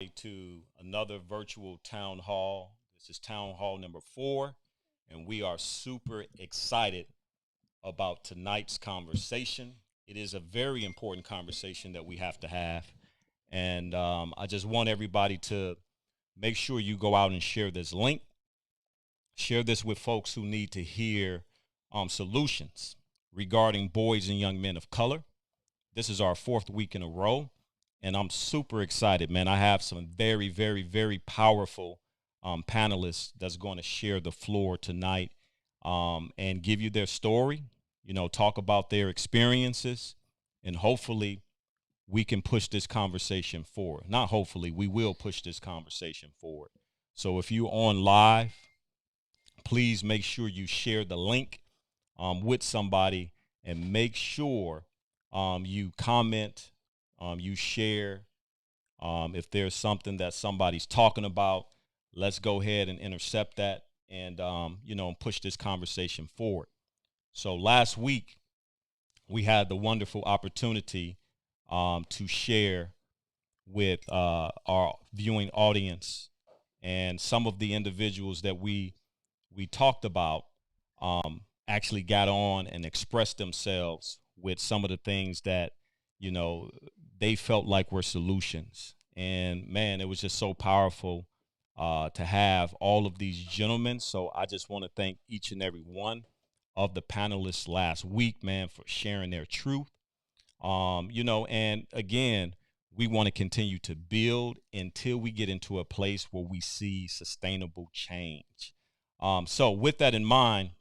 to another virtual town hall. This is town hall number 4, and we are super excited about tonight's conversation. It is a very important conversation that we have to have. And I just want everybody to make sure you go out and share this link, share this with folks who need to hear solutions regarding boys and young men of color. This is our 4th week in a row, and I'm super excited, man. I have some very, very, very powerful panelists that's going to share the floor tonight and give you their story, talk about their experiences, and hopefully we can push this conversation forward. Not hopefully, we will push this conversation forward. So if you're on live, please make sure you share the link with somebody and make sure you comment, you share. If there's something that somebody's talking about, let's go ahead and intercept that and, push this conversation forward. So last week, we had the wonderful opportunity to share with our viewing audience and some of the individuals that we talked about actually got on and expressed themselves with some of the things that you know they felt like were solutions. And man, it was just so powerful to have all of these gentlemen. So I just want to thank each and every one of the panelists last week, man, for sharing their truth. And again, we want to continue to build until we get into a place where we see sustainable change. So with that in mind,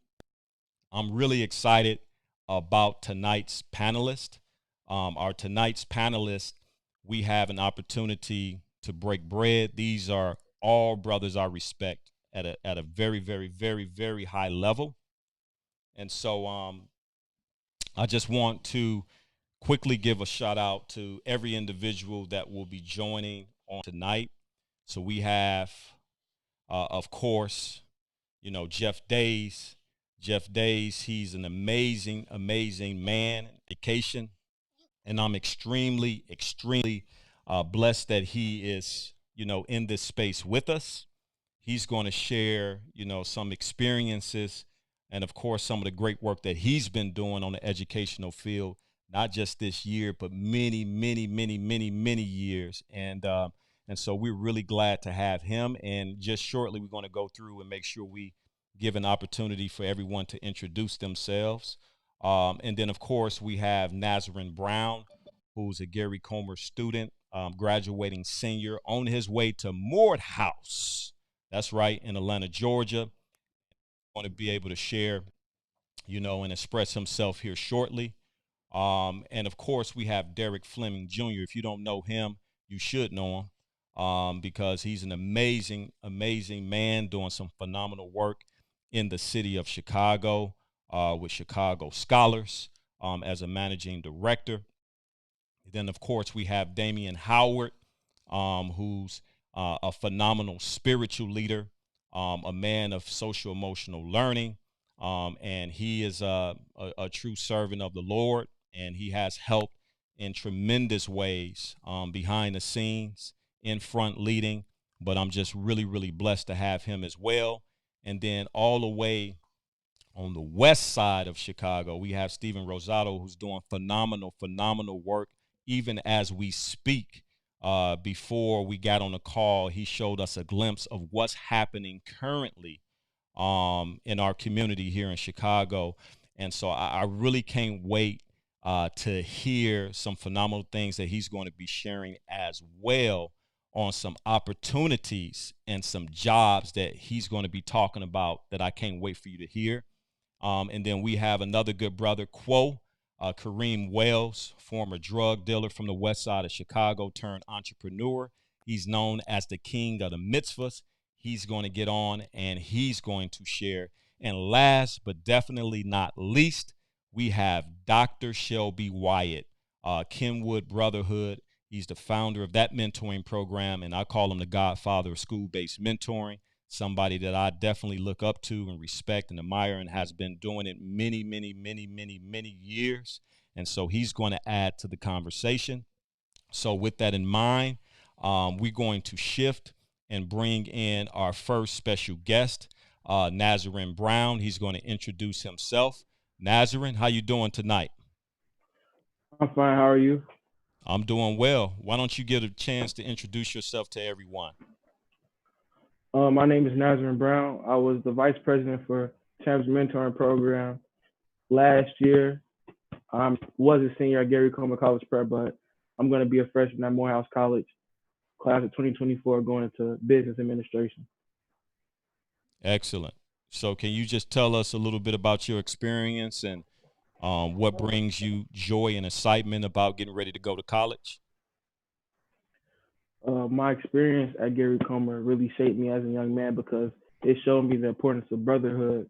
I'm really excited about tonight's panelist. Our tonight's panelist, we have an opportunity to break bread. These are all brothers I respect at a very, very, very, very high level. And so I just want to quickly give a shout out to every individual that will be joining on tonight. So we have, of course, Jeff Days. Jeff Days, he's an amazing, amazing man, education. And I'm extremely, extremely blessed that he is, in this space with us. He's going to share, some experiences and, of course, some of the great work that he's been doing on the educational field, not just this year, but many, many, many, many, many years. And so we're really glad to have him. And just shortly, we're going to go through and make sure we give an opportunity for everyone to introduce themselves. And then, of course, we have Nazarene Brown, who's a Gary Comer student, graduating senior on his way to Morehouse. That's right, in Atlanta, Georgia. Want to be able to share, and express himself here shortly. And of course, we have Derek Fleming Jr. If you don't know him, you should know him because he's an amazing, amazing man doing some phenomenal work in the city of Chicago with Chicago Scholars as a managing director. Then, of course, we have Damian Howard, who's a phenomenal spiritual leader, a man of social emotional learning, and he is a true servant of the Lord, and he has helped in tremendous ways behind the scenes, in front leading. But I'm just really, really blessed to have him as well. And then all the way on the west side of Chicago, we have Stephen Rosado, who's doing phenomenal, phenomenal work even as we speak. Before we got on the call, he showed us a glimpse of what's happening currently in our community here in Chicago. And so I really can't wait to hear some phenomenal things that he's going to be sharing as well on some opportunities and some jobs that he's going to be talking about that I can't wait for you to hear. And then we have another good brother, Kareem Wells, former drug dealer from the west side of Chicago turned entrepreneur. He's known as the king of the mitzvahs. He's going to get on and he's going to share. And last but definitely not least, we have Dr. Shelby Wyatt, Kenwood Brotherhood. He's the founder of that mentoring program, and I call him the godfather of school-based mentoring, somebody that I definitely look up to and respect and admire and has been doing it many, many, many, many, many years. And so he's going to add to the conversation. So with that in mind, we're going to shift and bring in our first special guest, Nazarene Brown. He's going to introduce himself. Nazarene, how you doing tonight? I'm fine. How are you? I'm doing well. Why don't you get a chance to introduce yourself to everyone? My name is Nazarene Brown. I was the vice president for Champs Mentoring Program last year. I was a senior at Gary Coleman College Prep, but I'm going to be a freshman at Morehouse College, class of 2024, going into business administration. Excellent. So, can you just tell us a little bit about your experience and what brings you joy and excitement about getting ready to go to college? My experience at Gary Coleman really shaped me as a young man because it showed me the importance of brotherhood.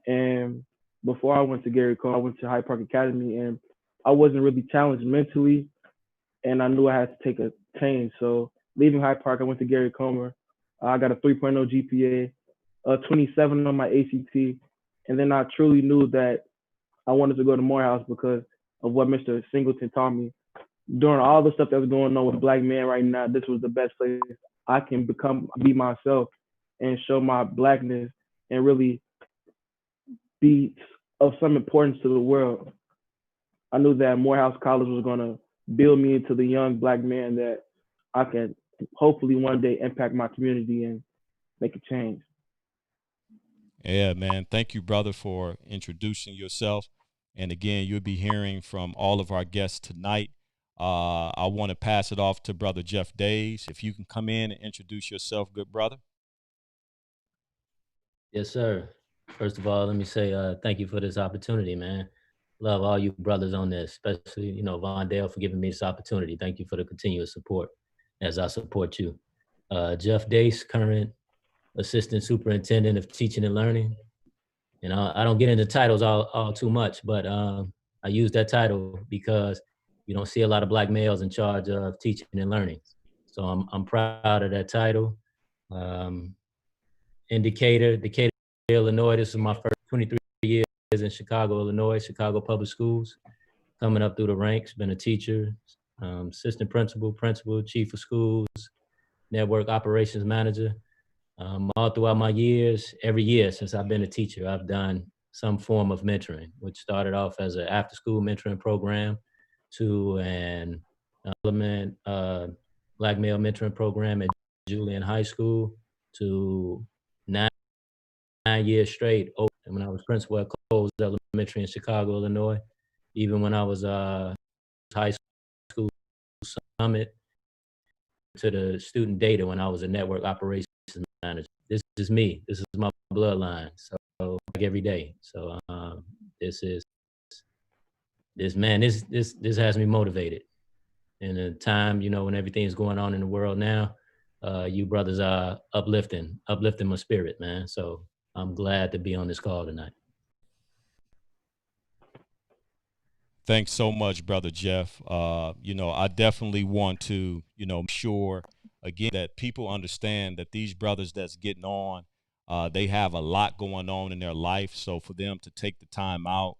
And before I went to Gary Coleman, I went to Hyde Park Academy, and I wasn't really challenged mentally, and I knew I had to take a change. So leaving Hyde Park, I went to Gary Comer. I got a 3.0 GPA, 27 on my ACT, and then I truly knew that I wanted to go to Morehouse because of what Mr. Singleton taught me. During all the stuff that's going on with Black men right now, this was the best place I can be myself, and show my blackness and really be of some importance to the world. I knew that Morehouse College was going to build me into the young Black man that I can hopefully one day impact my community and make a change. Yeah, man. Thank you, brother, for introducing yourself. And again, you'll be hearing from all of our guests tonight. I want to pass it off to Brother Jeff Days. If you can come in and introduce yourself, good brother. Yes, sir. First of all, let me say thank you for this opportunity, man. Love all you brothers on this, especially, Von Dale for giving me this opportunity. Thank you for the continuous support as I support you. Jeff Dace, current Assistant Superintendent of Teaching and Learning. I don't get into titles all too much, but I use that title because you don't see a lot of Black males in charge of teaching and learning. So I'm proud of that title. Um, Decatur, Illinois. This is my first 23 years in Chicago, Illinois, Chicago Public Schools. Coming up through the ranks, been a teacher, assistant principal, chief of schools, network operations manager. All throughout my years, every year since I've been a teacher, I've done some form of mentoring, which started off as an after-school mentoring program to an element Black male mentoring program at Julian High School to 9 years straight. And when I was principal at Coles Elementary in Chicago, Illinois, even when I was high school summit to the student data when I was a network operations manager. This is me. This is my bloodline. So like every day. So this is this man. This has me motivated. In a time, when everything's going on in the world now, you brothers are uplifting my spirit, man. So I'm glad to be on this call tonight. Thanks so much, brother Jeff. I definitely want to, make sure again that people understand that these brothers that's getting on, they have a lot going on in their life. So for them to take the time out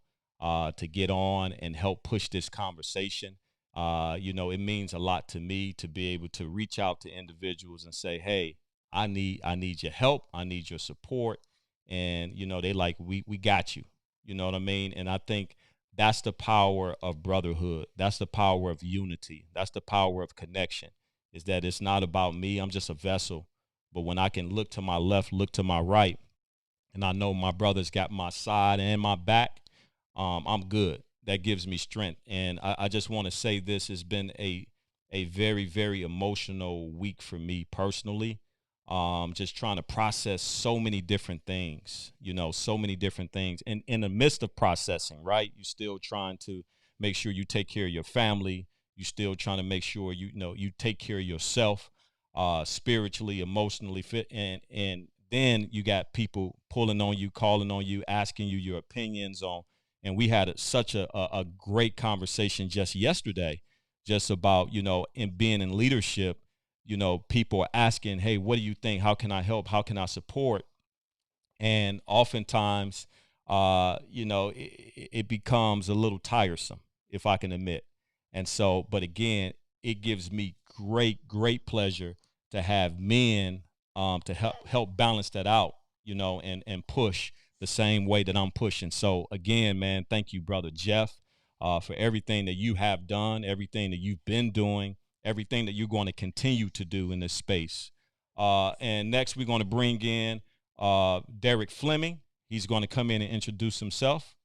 to get on and help push this conversation, it means a lot to me to be able to reach out to individuals and say, "Hey, I need your help. I need your support." And they like, we got you. You know what I mean? And I think that's the power of brotherhood. That's the power of unity. That's the power of connection. Is that it's not about me. I'm just a vessel. But when I can look to my left, look to my right, and I know my brother's got my side and my back, I'm good. That gives me strength. And I just want to say this has been a very, very emotional week for me personally. Just trying to process so many different things, so many different things. And in the midst of processing, right, you're still trying to make sure you take care of your family. You're still trying to make sure you take care of yourself, spiritually, emotionally fit. And then you got people pulling on you, calling on you, asking you your opinions on. And we had such a great conversation just yesterday, just about, in being in leadership. People are asking, "Hey, what do you think? How can I help? How can I support?" And oftentimes, it becomes a little tiresome, if I can admit. And so, but again, it gives me great pleasure to have men to help balance that out, you know, and push the same way that I'm pushing. So again, man, thank you, brother Jeff, for everything that you have done, everything that you've been doing, everything that you're going to continue to do in this space. And next, we're going to bring in Derek Fleming. He's going to come in and introduce himself.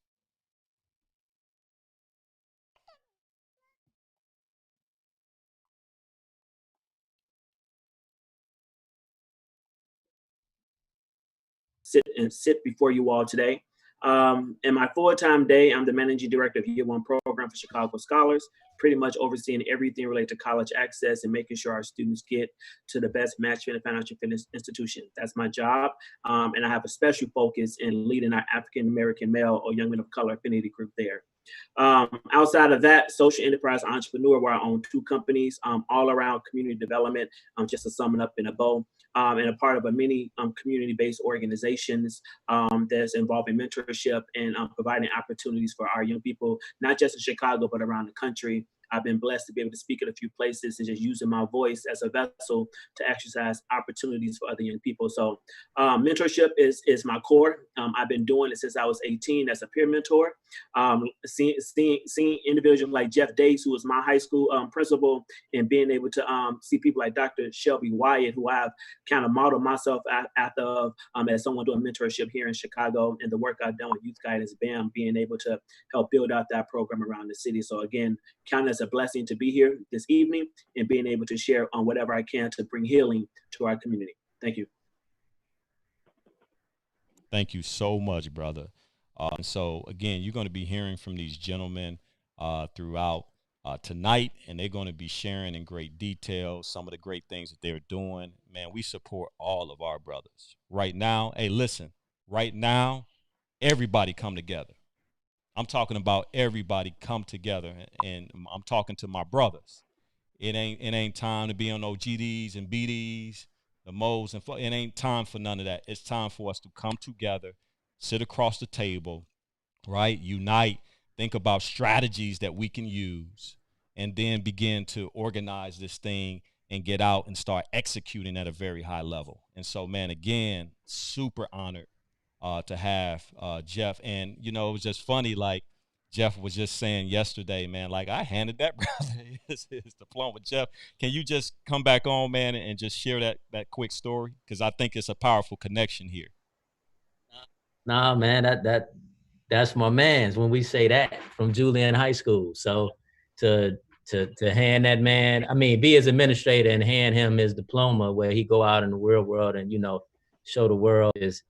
Sit before you all today. In my full-time day, I'm the managing director of Year One program for Chicago Scholars, pretty much overseeing everything related to college access and making sure our students get to the best match fit and financial fitness institution. That's my job. And I have a special focus in leading our African American male or young men of color affinity group there. Outside of that, social enterprise entrepreneur, where I own 2 companies, all around community development, just to sum it up in a bow, and a part of a many community-based organizations that's involving mentorship and providing opportunities for our young people, not just in Chicago, but around the country. I've been blessed to be able to speak at a few places and just using my voice as a vessel to exercise opportunities for other young people. So mentorship is my core. I've been doing it since I was 18 as a peer mentor. Seeing individuals like Jeff Dates, who was my high school principal, and being able to see people like Dr. Shelby Wyatt, who I've kind of modeled myself after as someone doing mentorship here in Chicago, and the work I've done with Youth Guidance BAM, being able to help build out that program around the city. So again, count it as a blessing to be here this evening and being able to share on whatever I can to bring healing to our community. Thank you. Thank you so much, brother. And so, again, you're going to be hearing from these gentlemen throughout tonight, and they're going to be sharing in great detail some of the great things that they're doing. Man, we support all of our brothers. Right now, hey, listen, right now, everybody come together. I'm talking about everybody come together, and I'm talking to my brothers. It ain't time to be on no GDs and BDs, the modes, and it ain't time for none of that. It's time for us to come together, sit across the table, right? Unite, think about strategies that we can use, and then begin to organize this thing and get out and start executing at a very high level. And so, man, again, super honored to have Jeff. And, you know, it was just funny, like Jeff was just saying yesterday, man, like I handed that brother his diploma. Jeff, can you just come back on, man, and just share that quick story? Because I think it's a powerful connection here. Nah, man, that's my man's when we say that from Julian High School. So to hand that man, I mean, be his administrator and hand him his diploma where he go out in the real world and, you know, show the world his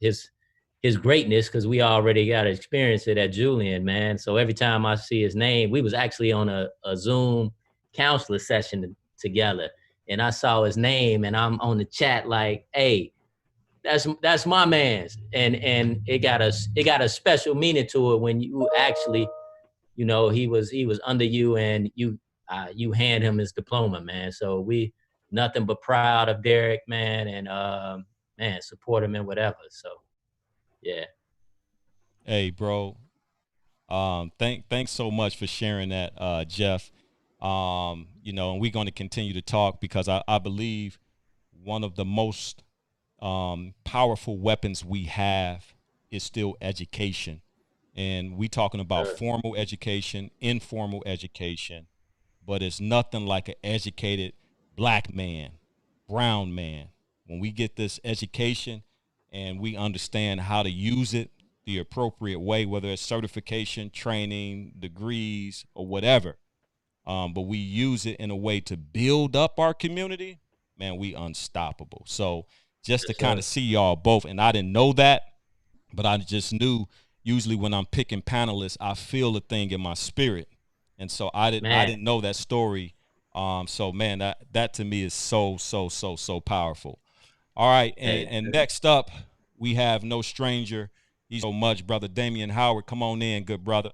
greatness, because we already got to experience it at Julian, man. So every time I see his name, we was actually on a Zoom counselor session together, and I saw his name and I'm on the chat like, hey, that's my man's, and it got a special meaning to it when you actually, you know, he was under you and you hand him his diploma, man. So we nothing but proud of Derek, man, and man, support him in whatever. So yeah. Hey, bro. Thanks so much for sharing that, Jeff. You know, and we're going to continue to talk because I believe one of the most powerful weapons we have is still education. And we talking about formal education, informal education, but it's nothing like an educated black man, brown man. When we get this education and we understand how to use it the appropriate way, whether it's certification, training, degrees, or whatever, but we use it in a way to build up our community, man, we unstoppable. So just to kind of see y'all both, and I didn't know that, but I just knew usually when I'm picking panelists, I feel a thing in my spirit. And so I didn't know that story. So man, that to me is so powerful. All right, and next up we have no stranger. He's so much, brother Damian Howard. Come on in, good brother.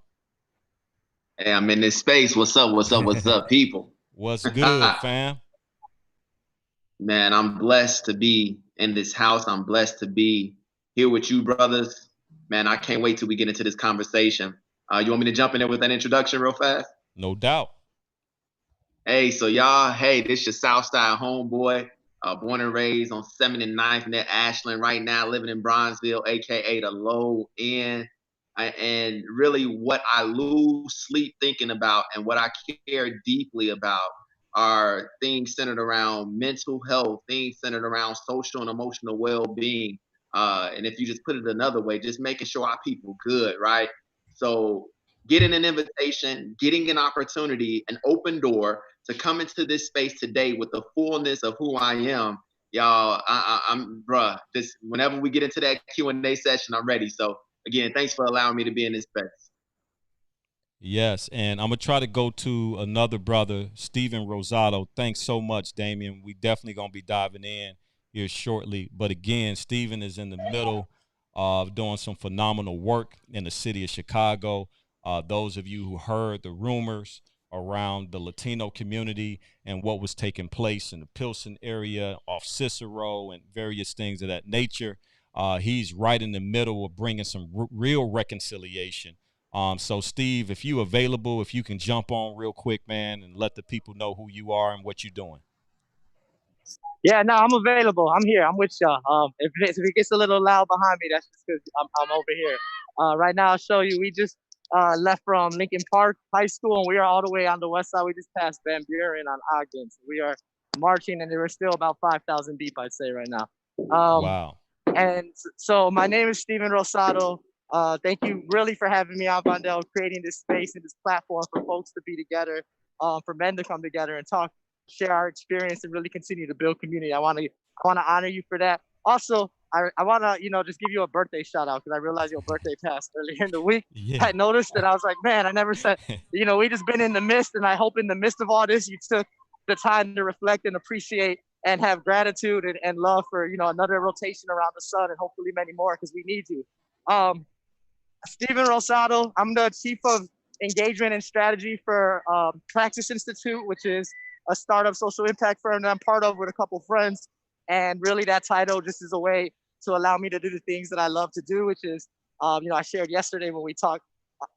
Hey, I'm in this space. What's up, people? What's good, fam? Man, I'm blessed to be in this house. I'm blessed to be here with you, brothers. Man, I can't wait till we get into this conversation. You want me to jump in there with that introduction real fast? No doubt. Hey, so y'all, hey, this your Southside homeboy, born and raised on 7th and 9th near Ashland right now, living in Bronzeville, aka the low end. And really what I lose sleep thinking about and what I care deeply about are things centered around mental health, things centered around social and emotional well-being. And if you just put it another way, just making sure our people good, right? So getting an invitation, getting an opportunity, an open door to come into this space today with the fullness of who I am, y'all. I'm, bruh. This whenever we get into that Q&A session, I'm ready. So again, thanks for allowing me to be in this space. Yes, and I'm gonna try to go to another brother, Stephen Rosado. Thanks so much, Damien. We definitely gonna be diving in here shortly. But again, Stephen is in the middle of doing some phenomenal work in the city of Chicago. Those of you who heard the rumors around the Latino community and what was taking place in the Pilsen area off Cicero and various things of that nature, he's right in the middle of bringing some real reconciliation. So Steve, if you available, if you can jump on real quick, man, and let the people know who you are and what you're doing. Yeah, no, I'm available. I'm here. I'm with y'all. If it gets a little loud behind me, that's just because I'm over here. Right now, I'll show you. We just left from Lincoln Park High School, and we are all the way on the west side. We just passed Van Buren on Ogden. So we are marching, and we're still about 5,000 deep, I'd say, right now. Wow. And so my name is Stephen Rosado. Thank you really for having me on, Vondell, creating this space and this platform for folks to be together, for men to come together and talk, share our experience, and really continue to build community. I want to honor you for that. Also, I want to just give you a birthday shout out because I realized your birthday passed earlier in the week. Yeah. I noticed that I was like, man, I never said, we just been in the midst, and I hope in the midst of all this, you took the time to reflect and appreciate and have gratitude and love for another rotation around the sun and hopefully many more because we need you. Stephen Rosado, I'm the Chief of Engagement and Strategy for Praxis Institute, which is a startup social impact firm that I'm part of with a couple friends. And really that title just is a way to allow me to do the things that I love to do, which is, I shared yesterday when we talked,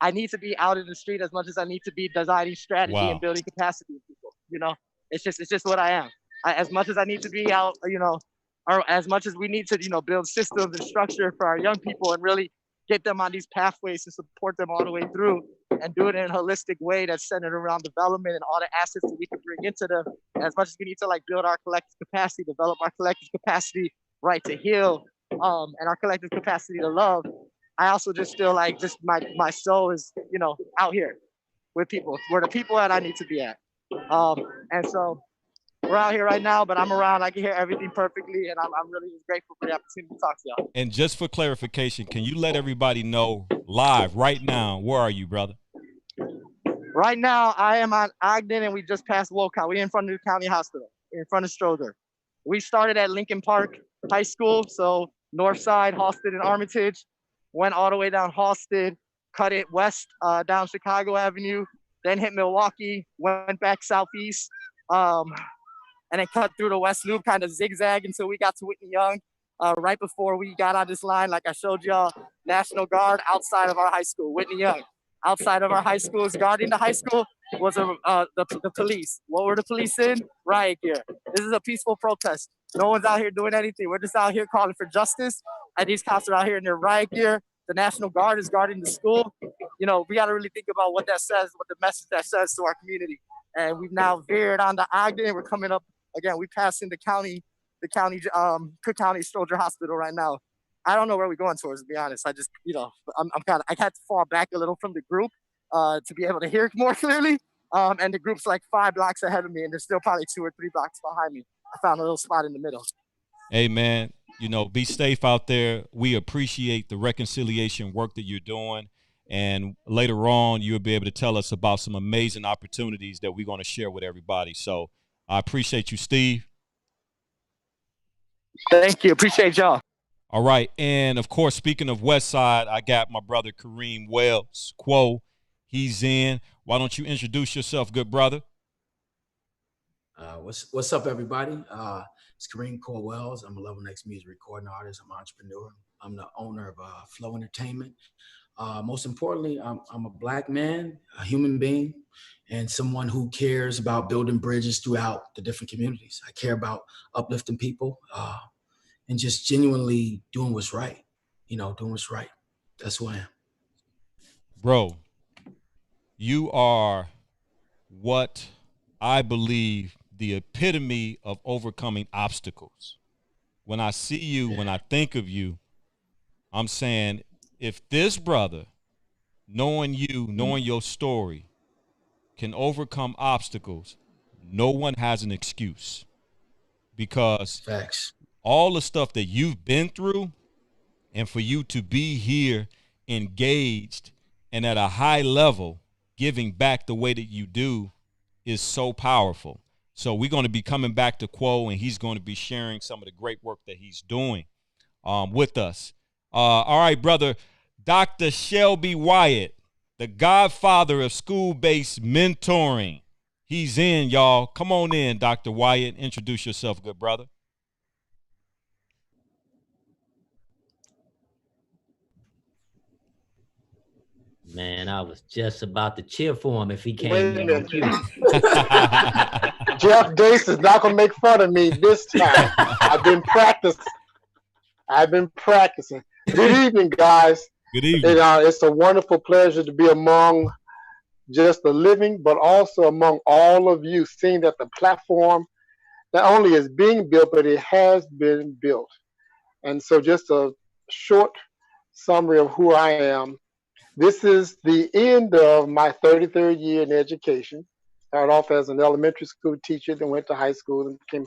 I need to be out in the street as much as I need to be designing strategy and building capacity in people. It's just what I am. As much as I need to be out, or as much as we need to, build systems and structure for our young people and really get them on these pathways to support them all the way through and do it in a holistic way that's centered around development and all the assets that we can bring into them. And as much as we need to build our collective capacity, develop our collective capacity, right, to heal, and our collective capacity to love, I also just feel like just my soul is, out here with people, where the people that I need to be at. And so we're out here right now, but I'm around. I can hear everything perfectly, and I'm really just grateful for the opportunity to talk to y'all. And just for clarification, can you let everybody know live right now, where are you, brother? Right now, I am on Ogden, and we just passed Wolcott. We're in front of the county hospital, in front of Stroger. We started at Lincoln Park High School, so north side, Halsted and Armitage, went all the way down Halsted, cut it west down Chicago Avenue, then hit Milwaukee, went back southeast, and then cut through the West Loop, kind of zigzag until we got to Whitney Young. Right before we got on this line, like I showed y'all, National Guard outside of our high school, Whitney Young. Outside of our high schools, guarding the high school was the police. What were the police in? Riot gear. This is a peaceful protest. No one's out here doing anything. We're just out here calling for justice, and these cops are out here in their riot gear. The National Guard is guarding the school. We got to really think about what that says, what the message that says to our community. And we've now veered on to Ogden. We're coming up again. We passed in the county, Cook County Soldier Hospital right now. I don't know where we're going towards, to be honest. I just, I had to fall back a little from the group to be able to hear more clearly. And the group's like 5 blocks ahead of me, and there's still probably 2 or 3 blocks behind me. I found a little spot in the middle. Hey, man, be safe out there. We appreciate the reconciliation work that you're doing. And later on, you'll be able to tell us about some amazing opportunities that we're going to share with everybody. So I appreciate you, Steve. Thank you. Appreciate y'all. All right. And, of course, speaking of West Side, I got my brother Kareem Wells. Quo, he's in. Why don't you introduce yourself, good brother? What's up, everybody? It's Kareem Cole Wells. I'm a Level Next music recording artist. I'm an entrepreneur. I'm the owner of Flow Entertainment. Most importantly, I'm a Black man, a human being, and someone who cares about building bridges throughout the different communities. I care about uplifting people and just genuinely doing what's right. Doing what's right. That's who I am. Bro, you are what I believe the epitome of overcoming obstacles. When I see you, when I think of you, I'm saying if this brother, knowing you, knowing your story, can overcome obstacles, no one has an excuse. Because Facts. all the stuff that you've been through, and for you to be here engaged and at a high level, giving back the way that you do is so powerful. So we're going to be coming back to Quo, and he's going to be sharing some of the great work that he's doing with us. All right, brother, Dr. Shelby Wyatt, the godfather of school-based mentoring. He's in, y'all. Come on in, Dr. Wyatt. Introduce yourself, good brother. Man, I was just about to cheer for him if he came Wait a in on minute. cue. Jeff Dace is not gonna make fun of me this time. I've been practicing. Good evening, guys. Good evening. It's a wonderful pleasure to be among just the living, but also among all of you, seeing that the platform not only is being built, but it has been built. And so just a short summary of who I am. This is the end of my 33rd year in education. Started off as an elementary school teacher, then went to high school and became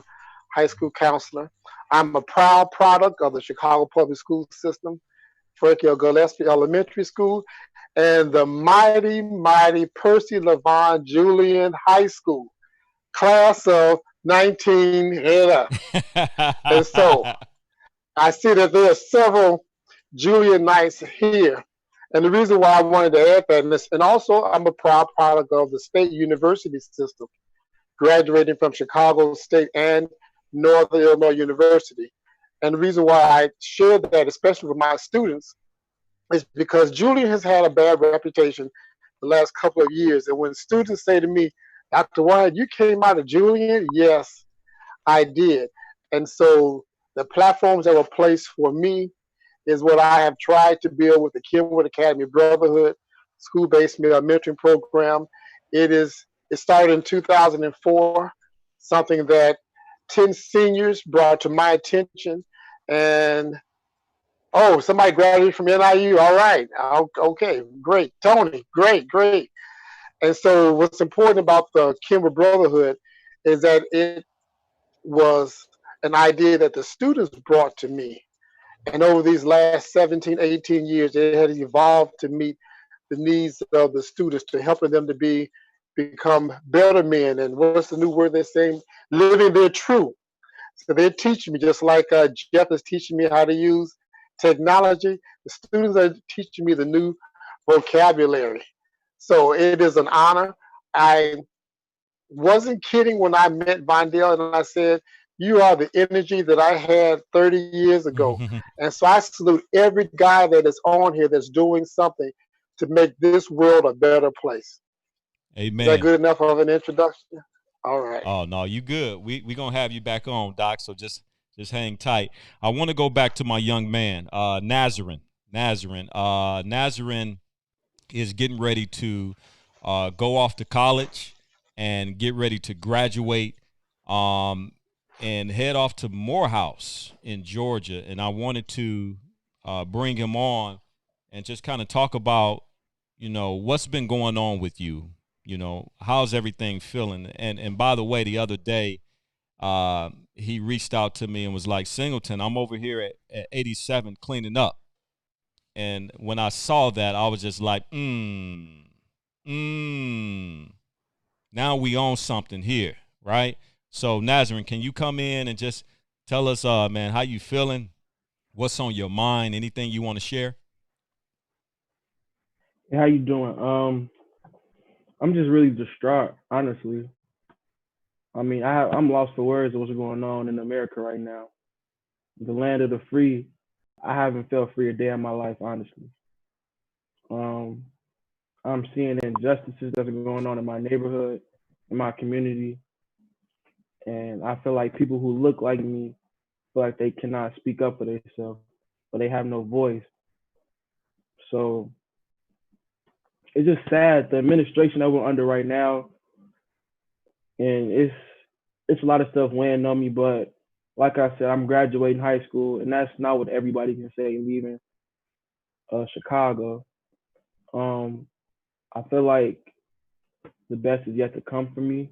high school counselor. I'm a proud product of the Chicago public school system, Frankie L. Gillespie Elementary School, and the mighty, mighty Percy LaVon Julian High School, class of 19 head up. And so I see that there are several Julian Knights here. And the reason why I wanted to add that, and also I'm a proud product of the state university system, graduating from Chicago State and Northern Illinois University. And the reason why I share that, especially with my students, is because Julian has had a bad reputation the last couple of years. And when students say to me, Dr. Wyatt, you came out of Julian? Yes, I did. And so the platforms that were placed for me is what I have tried to build with the Kenwood Academy Brotherhood school-based mentoring program. It started in 2004, something that 10 seniors brought to my attention. And oh, somebody graduated from NIU. All right. Okay, great. Tony, great. And so what's important about the Kenwood Brotherhood is that it was an idea that the students brought to me. And over these last 17, 18 years, it has evolved to meet the needs of the students, to helping them to become better men. And what's the new word they're saying? Living their truth. So they're teaching me, just like Jeff is teaching me how to use technology. The students are teaching me the new vocabulary. So it is an honor. I wasn't kidding when I met Vondell and I said, you are the energy that I had 30 years ago. And so I salute every guy that is on here that's doing something to make this world a better place. Amen. Is that good enough of an introduction? All right. Oh, no, you good. We going to have you back on, Doc, so just hang tight. I want to go back to my young man, Nazarin. Nazarin is getting ready to go off to college and get ready to graduate and head off to Morehouse in Georgia. And I wanted to bring him on and just kind of talk about, what's been going on with you. How's everything feeling? And by the way, the other day, he reached out to me and was like, Singleton, I'm over here at 87 cleaning up. And when I saw that, I was just like, now we own something here, right? So, Nazarin, can you come in and just tell us, man, how you feeling? What's on your mind? Anything you want to share? Hey, how you doing? I'm just really distraught, honestly. I mean, I'm lost for words of what's going on in America right now. The land of the free. I haven't felt free a day in my life, honestly. Um, I'm seeing injustices that's going on in my neighborhood, in my community, and I feel like people who look like me feel like they cannot speak up for themselves, but they have no voice. So it's just sad the administration that we're under right now, and it's a lot of stuff weighing on me. But like I said, I'm graduating high school, and that's not what everybody can say leaving Chicago. Um, I feel like the best is yet to come for me.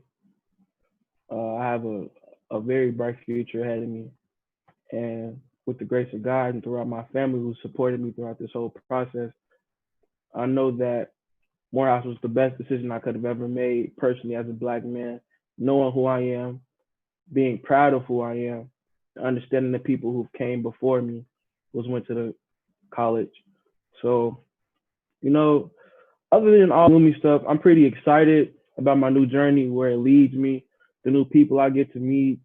I have a very bright future ahead of me, and with the grace of God and throughout my family who supported me throughout this whole process, I know that Morehouse was the best decision I could have ever made personally as a black man, knowing who I am, being proud of who I am, understanding the people who came before me, who went to the college. So, you know, other than all gloomy stuff, I'm pretty excited about my new journey, where it leads me, the new people I get to meet,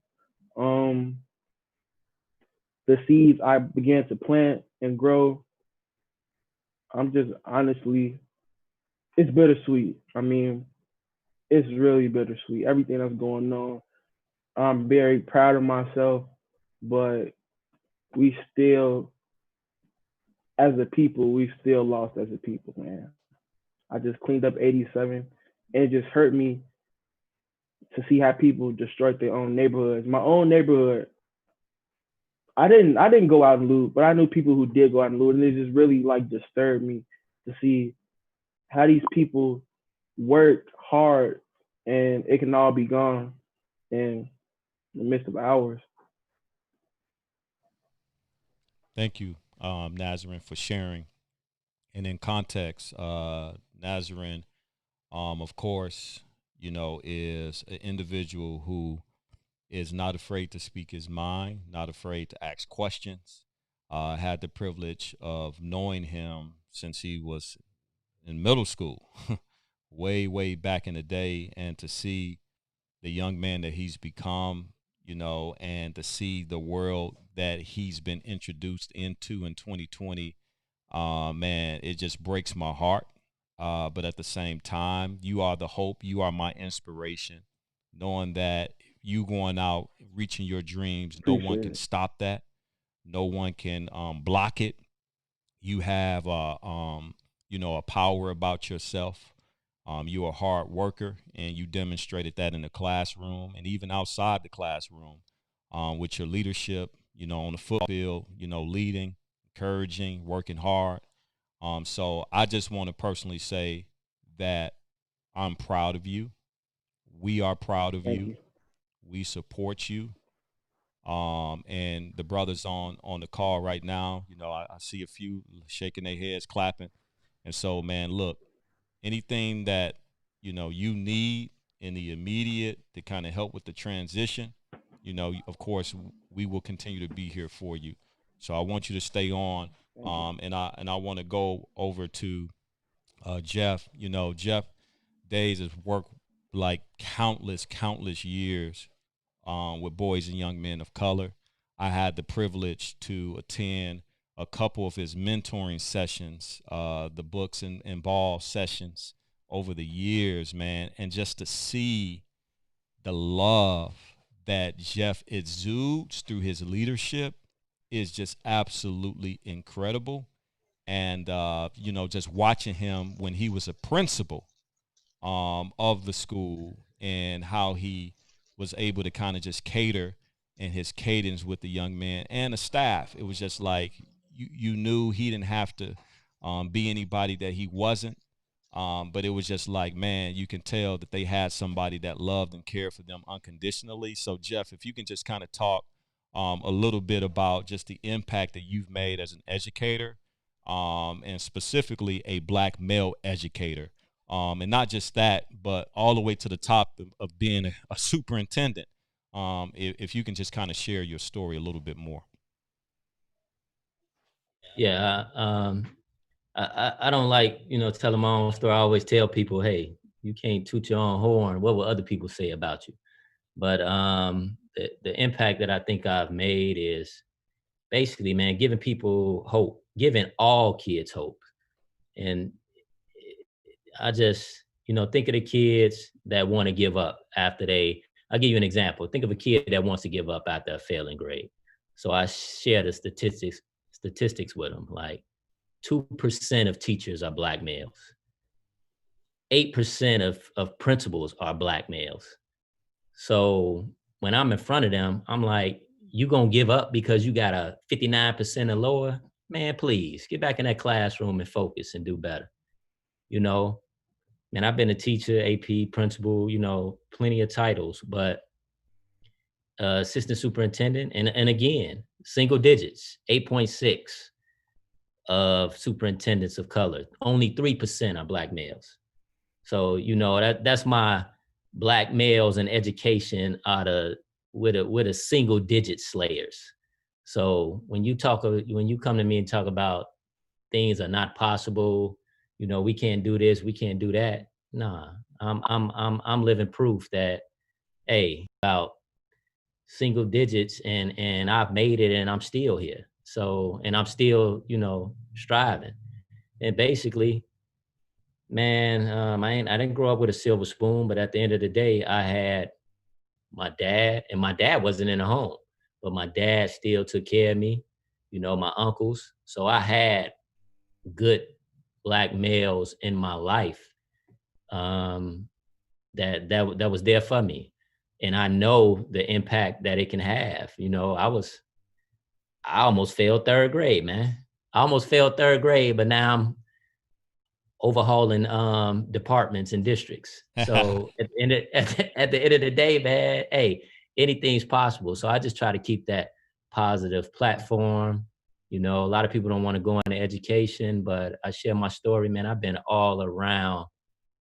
um, the seeds I began to plant and grow. I'm just honestly, it's bittersweet. I mean, it's really bittersweet. Everything that's going on. I'm very proud of myself, but we still, as a people, we still lost as a people, man. I just cleaned up 87, and it just hurt me to see how people destroyed their own neighborhoods. My own neighborhood, I didn't go out and loot, but I knew people who did go out and loot, and it just really like disturbed me to see how these people worked hard and it can all be gone in the midst of hours. Thank you, Nazarene, for sharing. And in context, Nazarene, of course, is an individual who is not afraid to speak his mind, not afraid to ask questions. Had the privilege of knowing him since he was in middle school, way, way back in the day, and to see the young man that he's become, and to see the world that he's been introduced into in 2020, man, it just breaks my heart. But at the same time, you are the hope, you are my inspiration, knowing that you going out, reaching your dreams, no one Appreciate can it. stop that. No one can block it. You have a power about yourself. You're a hard worker, and you demonstrated that in the classroom and even outside the classroom, with your leadership. On the football field, leading, encouraging, working hard. So I just want to personally say that I'm proud of you. We are proud of Thank you. you. We support you. And the brothers on the call right now, I see a few shaking their heads, clapping. And so, man, look, anything that you need in the immediate to kind of help with the transition, of course, we will continue to be here for you. So I want you to stay on. Thank you. And I want to go over to Jeff. Jeff Days has worked like countless years with boys and young men of color. I had the privilege to attend a couple of his mentoring sessions, the books and ball sessions over the years, man, and just to see the love that Jeff exudes through his leadership is just absolutely incredible. And just watching him when he was a principal of the school and how he was able to kind of just cater in his cadence with the young man and the staff. It was just like you knew he didn't have to be anybody that he wasn't. But it was just like, man, you can tell that they had somebody that loved and cared for them unconditionally. So, Jeff, if you can just kind of talk a little bit about just the impact that you've made as an educator, and specifically a black male educator. And not just that, but all the way to the top of being a superintendent. If you can just kind of share your story a little bit more. Yeah, I don't like, telling my own story. I always tell people, hey, you can't toot your own horn. What will other people say about you? But the impact that I think I've made is basically, man, giving people hope, giving all kids hope. And I just, think of the kids that want to give up after I'll give you an example. Think of a kid that wants to give up after a failing grade. So I share the statistics with them. Like 2% of teachers are Black males. 8% of principals are Black males. So when I'm in front of them, I'm like, you gonna give up because you got a 59% or lower? Man, please get back in that classroom and focus and do better. And I've been a teacher, AP, principal, plenty of titles, but assistant superintendent, and again, single digits, 8.6 of superintendents of color. Only 3% are Black males. So, that's my Black males in education with a single digit slayers. So when you come to me and talk about things are not possible, we can't do this, we can't do that. Nah, I'm living proof that, hey, about single digits and I've made it and I'm still here. So, and I'm still, striving. And basically, man, I didn't grow up with a silver spoon, but at the end of the day, I had my dad, and my dad wasn't in the home, but my dad still took care of me, my uncles. So I had good Black males in my life that was there for me. And I know the impact that it can have. I almost failed third grade, man. I almost failed third grade, but now I'm overhauling departments and districts. So at the end of the day, man, hey, anything's possible. So I just try to keep that positive platform. A lot of people don't want to go into education, but I share my story, man. I've been all around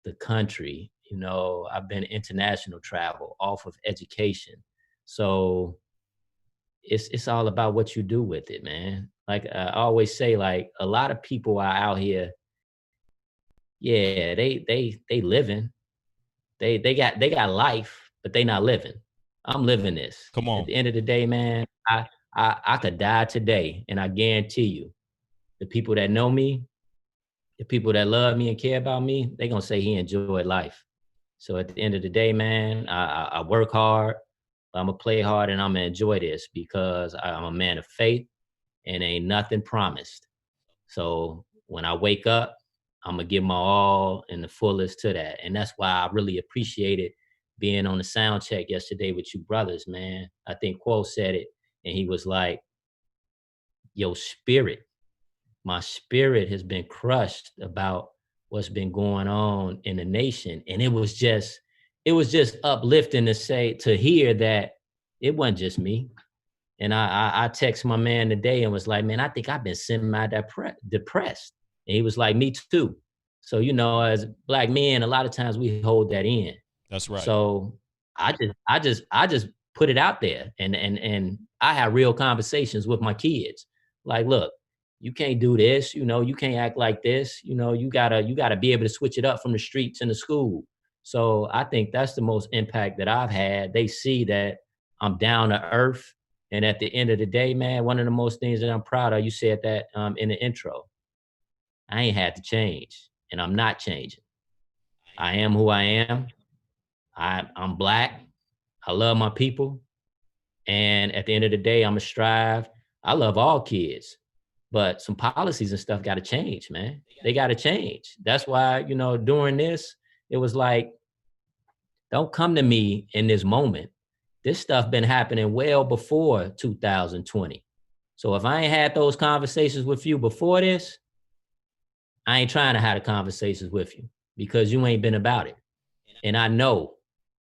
the country. I've been international travel off of education. So it's all about what you do with it, man. Like I always say, like a lot of people are out here. Yeah, they living. They got life, but they not living. I'm living this. Come on. At the end of the day, man, I could die today, and I guarantee you, the people that know me, the people that love me and care about me, they gonna say he enjoyed life. So at the end of the day, man, I work hard, I'm gonna play hard, and I'm gonna enjoy this because I'm a man of faith, and ain't nothing promised. So when I wake up, I'm gonna give my all and the fullest to that. And that's why I really appreciated being on the sound check yesterday with you brothers, man. I think Quo said it, and he was like, your spirit, my spirit has been crushed about what's been going on in the nation. And it was just uplifting to hear that it wasn't just me. And I text my man today and was like, man, I think I've been semi-depressed. And he was like, me too. So, as Black men, a lot of times we hold that in. That's right. So I just put it out there, and I have real conversations with my kids. Like, look, you can't do this, you can't act like this, you gotta be able to switch it up from the streets and the school. So I think that's the most impact that I've had. They see that I'm down to earth. And at the end of the day, man, one of the most things that I'm proud of, you said that in the intro, I ain't had to change, and I'm not changing. I am who I am. I'm Black. I love my people. And at the end of the day, I'm going to strive. I love all kids, but some policies and stuff got to change, man. They got to change. That's why, during this, it was like, don't come to me in this moment. This stuff been happening well before 2020. So if I ain't had those conversations with you before this, I ain't trying to have the conversations with you because you ain't been about it. And I know,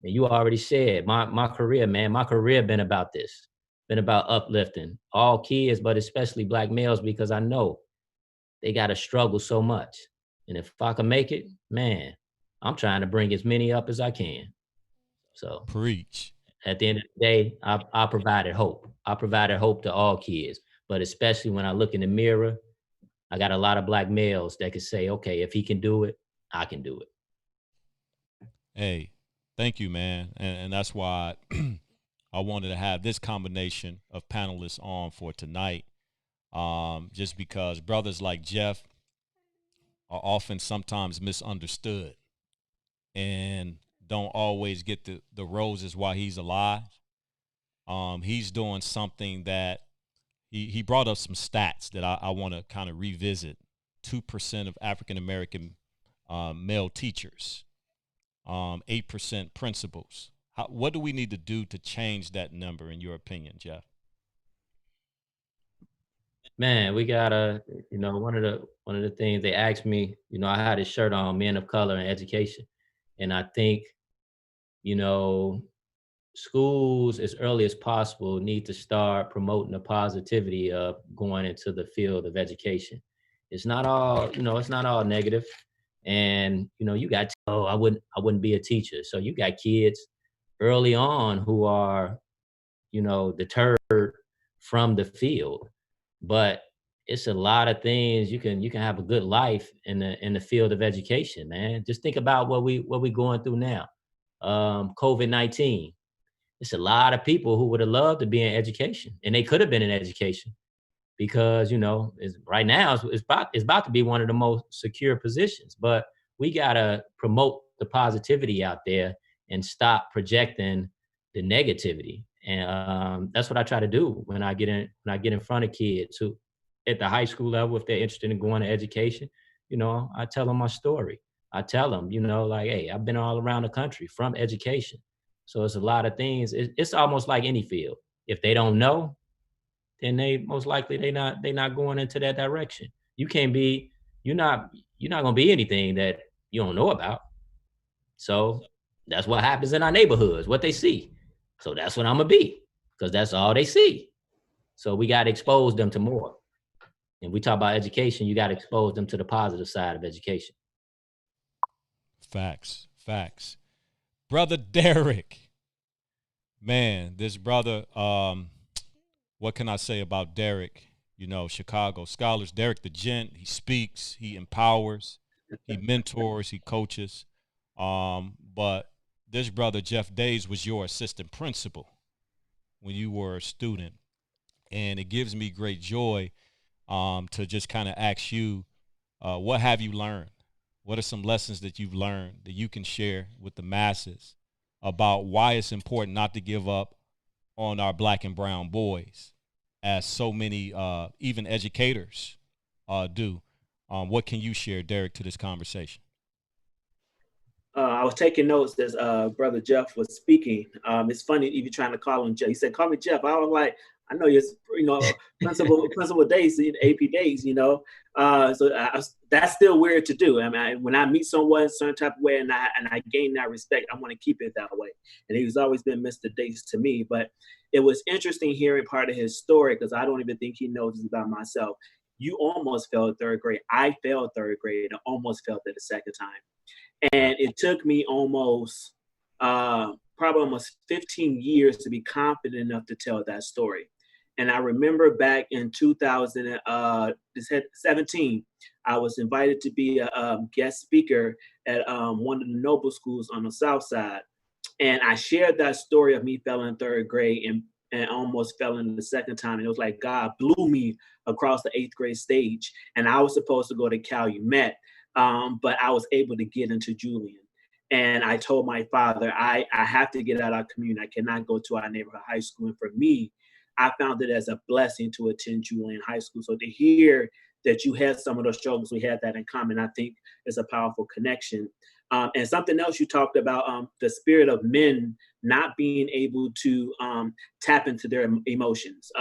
and you already said, my career, man, my career been about this, been about uplifting all kids, but especially Black males, because I know they got to struggle so much. And if I can make it, man, I'm trying to bring as many up as I can. So preach. At the end of the day, I provided hope. I provided hope to all kids, but especially when I look in the mirror, I got a lot of Black males that can say, okay, if he can do it, I can do it. Hey, thank you, man. And that's why I wanted to have this combination of panelists on for tonight. Just because brothers like Jeff, are often sometimes misunderstood and don't always get the roses while he's alive. He's doing something that he brought up some stats that I want to kind of revisit. 2% of African American male teachers, 8% principals. What do we need to do to change that number, in your opinion, Jeff? Man, we gotta, one of the things they asked me, I had a shirt on, Men of Color in Education. And I think, you know, schools as early as possible need to start promoting the positivity of going into the field of education. It's not all, it's not all negative. And, you got, oh, I wouldn't be a teacher. So you got kids early on who are, deterred from the field. But it's a lot of things you can have a good life in the field of education, man. Just think about what we going through now. COVID-19. It's a lot of people who would have loved to be in education, and they could have been in education because right now it's about to be one of the most secure positions. But we gotta promote the positivity out there and stop projecting the negativity. And that's what I try to do when I get in front of kids who at the high school level, if they're interested in going to education. I tell them my story. I tell them, like, hey, I've been all around the country from education. So it's a lot of things. It's almost like any field. If they don't know, then they most likely they not going into that direction. You can't be you're not gonna be anything that you don't know about. So that's what happens in our neighborhoods, what they see. So that's what I'm gonna be, because that's all they see. So we got to expose them to more. And we talk about education, you got to expose them to the positive side of education. Facts. Brother Derek, man, this brother, what can I say about Derek? Chicago Scholars, Derek the Gent, he speaks, he empowers, he mentors, he coaches. But this brother, Jeff Days, was your assistant principal when you were a student. And it gives me great joy to just kind of ask you, what have you learned? What are some lessons that you've learned that you can share with the masses about why it's important not to give up on our black and brown boys, as so many even educators do? What can you share, Derek, to this conversation? I was taking notes as Brother Jeff was speaking. It's funny even trying to call him Jeff. He said, "Call me Jeff." I was like, "I know you're, Principal Days, AP Days, that's still weird to do. I mean, when I meet someone a certain type of way and I gain that respect, I want to keep it that way. And he's always been Mr. Days to me. But it was interesting hearing part of his story, because I don't even think he knows this about myself. You almost failed third grade. I failed third grade and almost failed it a second time. And it took me probably almost 15 years to be confident enough to tell that story. And I remember back in 2017, I was invited to be a guest speaker at one of the Noble schools on the South Side. And I shared that story of me failing third grade and almost fell in the second time. And it was like God blew me across the 8th grade stage. And I was supposed to go to Calumet. But I was able to get into Julian. And I told my father, I have to get out of our community. I cannot go to our neighborhood high school. And for me, I found it as a blessing to attend Julian High School. So to hear that you had some of those struggles, we had that in common, I think is a powerful connection. And something else you talked about, the spirit of men not being able to tap into their emotions.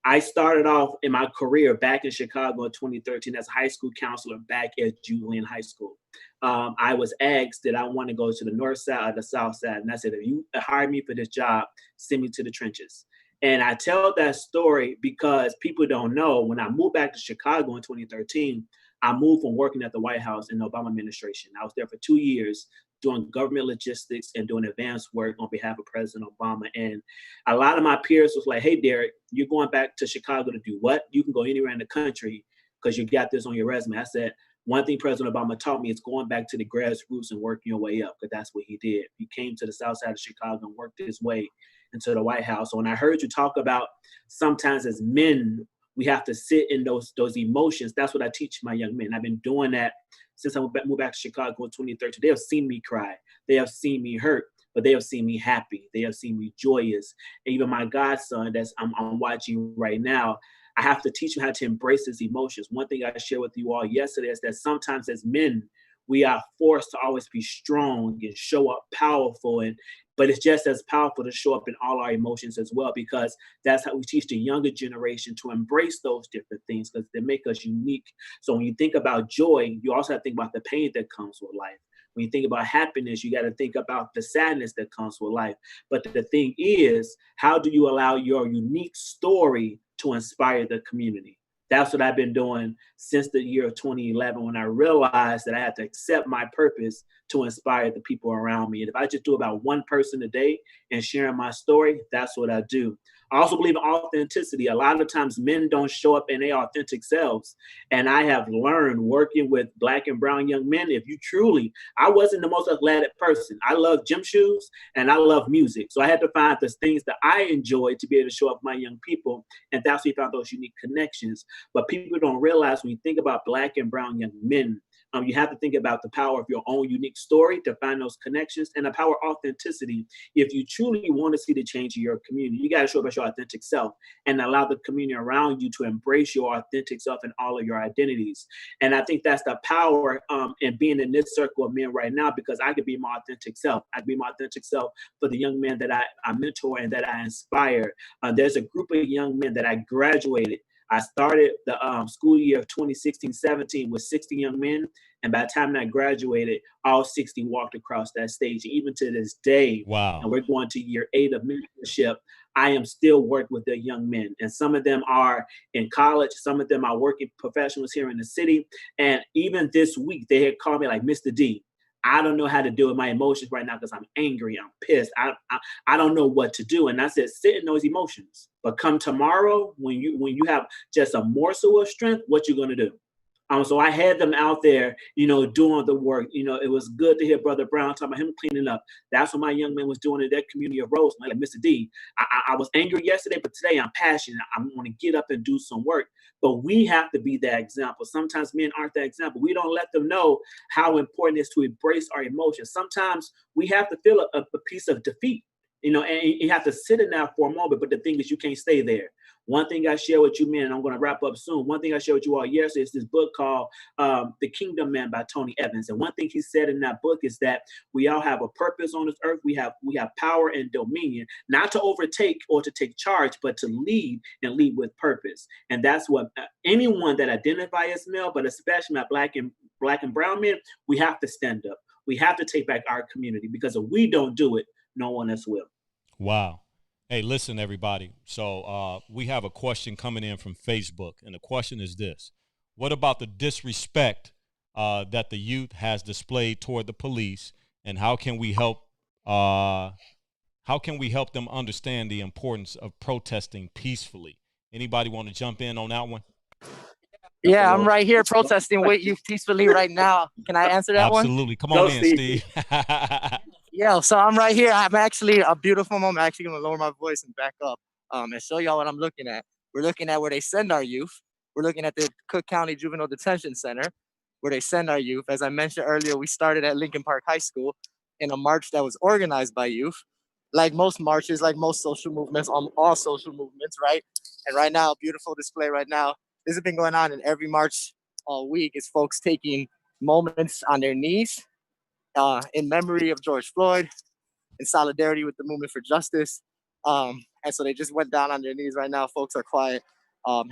I started off in my career back in Chicago in 2013 as a high school counselor back at Julian High School. I was asked that I want to go to the north side or the south side. And I said, if you hire me for this job, send me to the trenches. And I tell that story because people don't know, when I moved back to Chicago in 2013, I moved from working at the White House in the Obama administration. I was there for 2 years doing government logistics and doing advanced work on behalf of President Obama. And a lot of my peers was like, hey, Derek, you're going back to Chicago to do what? You can go anywhere in the country because you got this on your resume. I said, one thing President Obama taught me is going back to the grassroots and working your way up, because that's what he did. He came to the south side of Chicago and worked his way into the White House. So when I heard you talk about sometimes as men, We have to sit in those emotions. That's what I teach my young men. I've been doing that since I moved back to Chicago in 2013. They have seen me cry. They have seen me hurt, but they have seen me happy. They have seen me joyous. And even my godson that's I'm watching right now, I have to teach him how to embrace his emotions. One thing I shared with you all yesterday is that sometimes as men, we are forced to always be strong and show up powerful, but it's just as powerful to show up in all our emotions as well, because that's how we teach the younger generation to embrace those different things, because they make us unique. So when you think about joy, you also have to think about the pain that comes with life. When you think about happiness, you got to think about the sadness that comes with life. But the thing is, how do you allow your unique story to inspire the community? That's what I've been doing since the year of 2011, when I realized that I had to accept my purpose to inspire the people around me. And if I just do about one person a day and sharing my story, that's what I do. I also believe in authenticity. A lot of times men don't show up in their authentic selves. And I have learned working with Black and brown young men, if you truly, I wasn't the most athletic person. I love gym shoes and I love music. So I had to find the things that I enjoyed to be able to show up my young people. And that's where we found those unique connections. But people don't realize when you think about Black and brown young men, you have to think about the power of your own unique story to find those connections, and the power of authenticity. If you truly want to see the change in your community, you got to show up as your authentic self and allow the community around you to embrace your authentic self and all of your identities. And I think that's the power in being in this circle of men right now, because I could be my authentic self. I could be my authentic self for the young men that I mentor and that I inspire. There's a group of young men that I graduated. I started the school year of 2016-17 with 60 young men. And by the time I graduated, all 60 walked across that stage. And even to this day, Wow. and we're going to year 8 of mentorship, I am still working with the young men. And some of them are in college. Some of them are working professionals here in the city. And even this week, they had called me like, Mr. D, I don't know how to deal with my emotions right now because I'm angry, I'm pissed. I don't know what to do. And I said, sit in those emotions. But come tomorrow, when you have just a morsel of strength, what you gonna do? So I had them out there, doing the work. It was good to hear Brother Brown talking about him cleaning up. That's what my young man was doing in that community of Rose. Like, Mr. D, I was angry yesterday, but today I'm passionate. I want to get up and do some work. But we have to be that example. Sometimes men aren't that example. We don't let them know how important it is to embrace our emotions. Sometimes we have to feel a piece of defeat, and you have to sit in that for a moment. But the thing is, you can't stay there. One thing I share with you, men, and I'm going to wrap up soon. One thing I shared with you all yesterday is this book called The Kingdom Man by Tony Evans. And one thing he said in that book is that we all have a purpose on this earth. We have power and dominion, not to overtake or to take charge, but to lead and lead with purpose. And that's what anyone that identify as male, but especially my black and brown men, we have to stand up. We have to take back our community, because if we don't do it, no one else will. Wow. Hey, listen, everybody. So we have a question coming in from Facebook, and the question is this: what about the disrespect that the youth has displayed toward the police, and how can we help them understand the importance of protesting peacefully? Anybody want to jump in on that one? Yeah, I'm right here protesting with you peacefully right now. Can I answer that one? Absolutely. Come on in, Steve. Yeah, so I'm right here. I'm actually a beautiful moment. I'm actually going to lower my voice and back up and show y'all what I'm looking at. We're looking at where they send our youth. We're looking at the Cook County Juvenile Detention Center, where they send our youth. As I mentioned earlier, we started at Lincoln Park High School in a march that was organized by youth. Like most marches, like most social movements, all social movements, right? And right now, a beautiful display right now. This has been going on in every march all week, is folks taking moments on their knees in memory of George Floyd, in solidarity with the movement for justice. And so they just went down on their knees right now. Folks are quiet,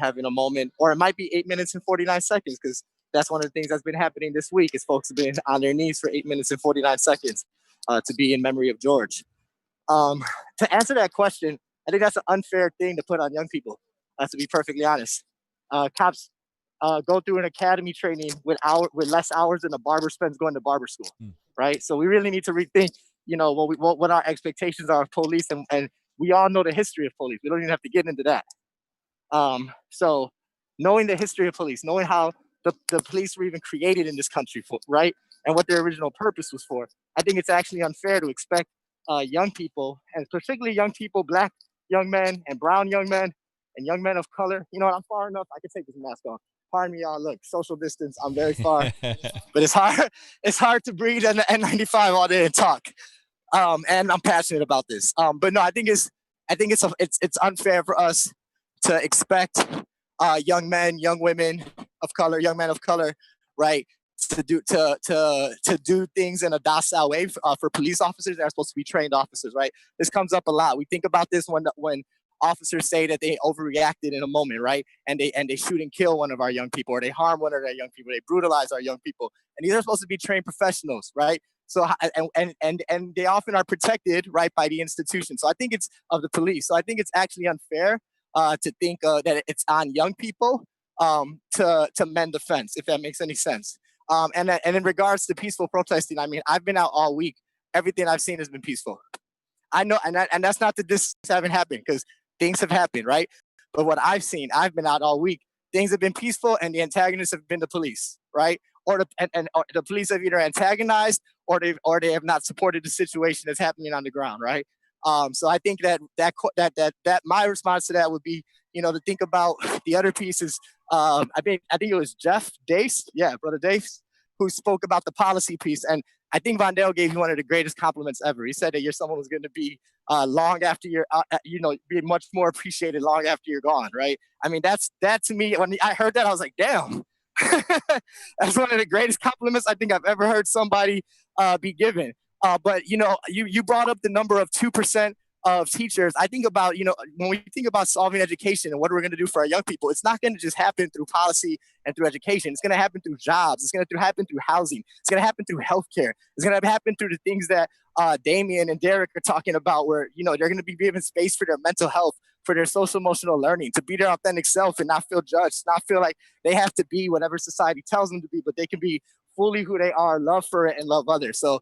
having a moment, or it might be 8 minutes and 49 seconds, because that's one of the things that's been happening this week, is folks have been on their knees for 8 minutes and 49 seconds to be in memory of George. To answer that question, I think that's an unfair thing to put on young people, to be perfectly honest. Cops go through an academy training with less hours than a barber spends going to barber school, right? So we really need to rethink, what our expectations are of police, and we all know the history of police. We don't even have to get into that. So knowing the history of police, knowing how the police were even created in this country, right, and what their original purpose was for, I think it's actually unfair to expect young people, and particularly young people, Black young men and brown young men, and young men of color. You know what? I'm far enough. I can take this mask off. Pardon me, y'all. Look, social distance. I'm very far, but it's hard. It's hard to breathe in the N95 all day and talk. And I'm passionate about this. But no, I think it's unfair for us to expect young men, young women of color, young men of color, right, to do things in a docile way for police officers that are supposed to be trained officers, right? This comes up a lot. We think about this when officers say that they overreacted in a moment, right? And they shoot and kill one of our young people, or they harm one of our young people, they brutalize our young people. And these are supposed to be trained professionals, right? So and they often are protected, right, by the institution. So I think it's of the police. So I think it's actually unfair to think that it's on young people to mend the fence, if that makes any sense. And in regards to peaceful protesting, I mean, I've been out all week. Everything I've seen has been peaceful. I know, and that's not that this haven't happened, because things have happened, right? But what I've seen, I've been out all week. Things have been peaceful, and the antagonists have been the police, right? Or the police have either antagonized or they have not supported the situation that's happening on the ground, right? So I think that my response to that would be, to think about the other pieces. I think it was Jeff Dace, brother Dace, who spoke about the policy piece, and I think Vondale gave you one of the greatest compliments ever. He said that you're someone who's going to be long after you're, be much more appreciated long after you're gone, right? I mean, that to me, when I heard that, I was like, damn. That's one of the greatest compliments I think I've ever heard somebody be given. But you brought up the number of 2% of teachers. I think about, when we think about solving education and what we're going to do for our young people, it's not going to just happen through policy and through education. It's going to happen through jobs. It's going to happen through housing. It's going to happen through healthcare. It's going to happen through the things that Damien and Derek are talking about, where they're going to be given space for their mental health, for their social emotional learning, to be their authentic self and not feel judged, not feel like they have to be whatever society tells them to be, but they can be fully who they are, love for it, and love others. So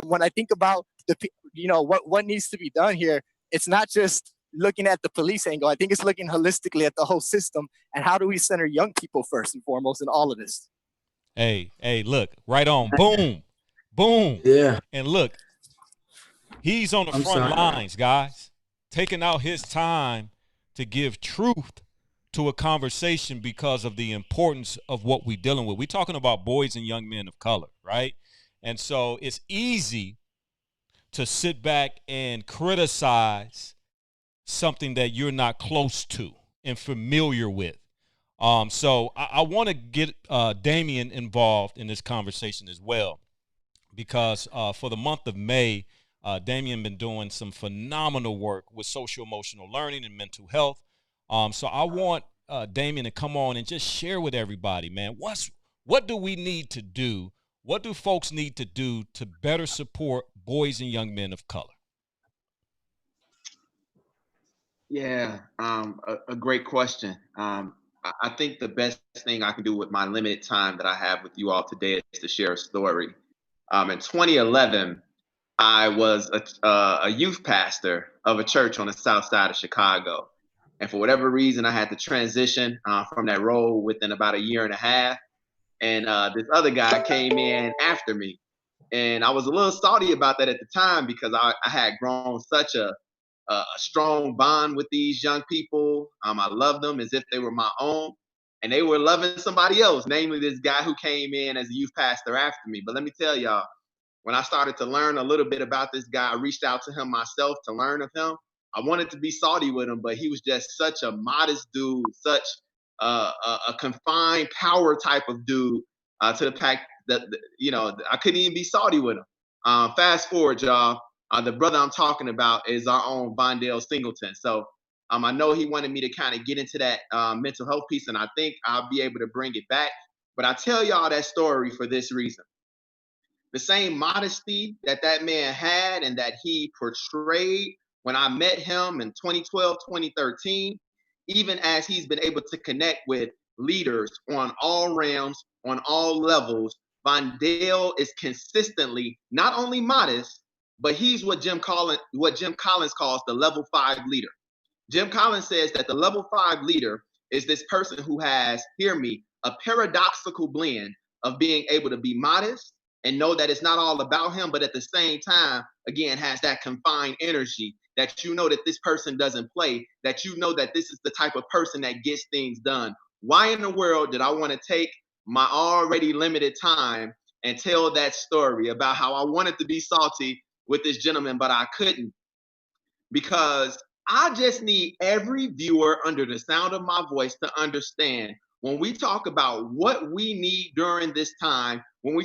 when I think about what needs to be done here, it's not just looking at the police angle. I think it's looking holistically at the whole system, and how do we center young people first and foremost in all of this. Hey, look, right on. Boom, boom. Yeah. And look, he's on the front lines, guys, taking out his time to give truth to a conversation because of the importance of what we're dealing with. We're talking about boys and young men of color, right? And so it's easy to sit back and criticize something that you're not close to and familiar with. So I want to get Damien involved in this conversation as well, because for the month of May, Damien been doing some phenomenal work with social emotional learning and mental health. So I want Damien to come on and just share with everybody, man, what do we need to do? What do folks need to do to better support boys and young men of color? Yeah, a great question. I think the best thing I can do with my limited time that I have with you all today is to share a story. In 2011, I was a youth pastor of a church on the south side of Chicago. And for whatever reason, I had to transition from that role within about a year and a half. And this other guy came in after me. And I was a little salty about that at the time, because I had grown such a strong bond with these young people. I loved them as if they were my own. And they were loving somebody else, namely this guy who came in as a youth pastor after me. But let me tell y'all, when I started to learn a little bit about this guy, I reached out to him myself to learn of him. I wanted to be salty with him, but he was just such a modest dude, such a confined power type of dude, to the fact that, I couldn't even be salty with him. Fast forward, y'all. The brother I'm talking about is our own Vondale Singleton. So I know he wanted me to kind of get into that mental health piece, and I think I'll be able to bring it back. But I tell y'all that story for this reason. The same modesty that man had and that he portrayed when I met him in 2012, 2013, even as he's been able to connect with leaders on all realms, on all levels, Vondale is consistently not only modest, but he's what Jim Collins calls the level 5 leader. Jim Collins says that the level 5 leader is this person who has, hear me, a paradoxical blend of being able to be modest, and know that it's not all about him, but at the same time, again, has that confined energy that you know that this person doesn't play, that you know that this is the type of person that gets things done. Why in the world did I want to take my already limited time and tell that story about how I wanted to be salty with this gentleman, but I couldn't? Because I just need every viewer under the sound of my voice to understand when we talk about what we need during this time, when we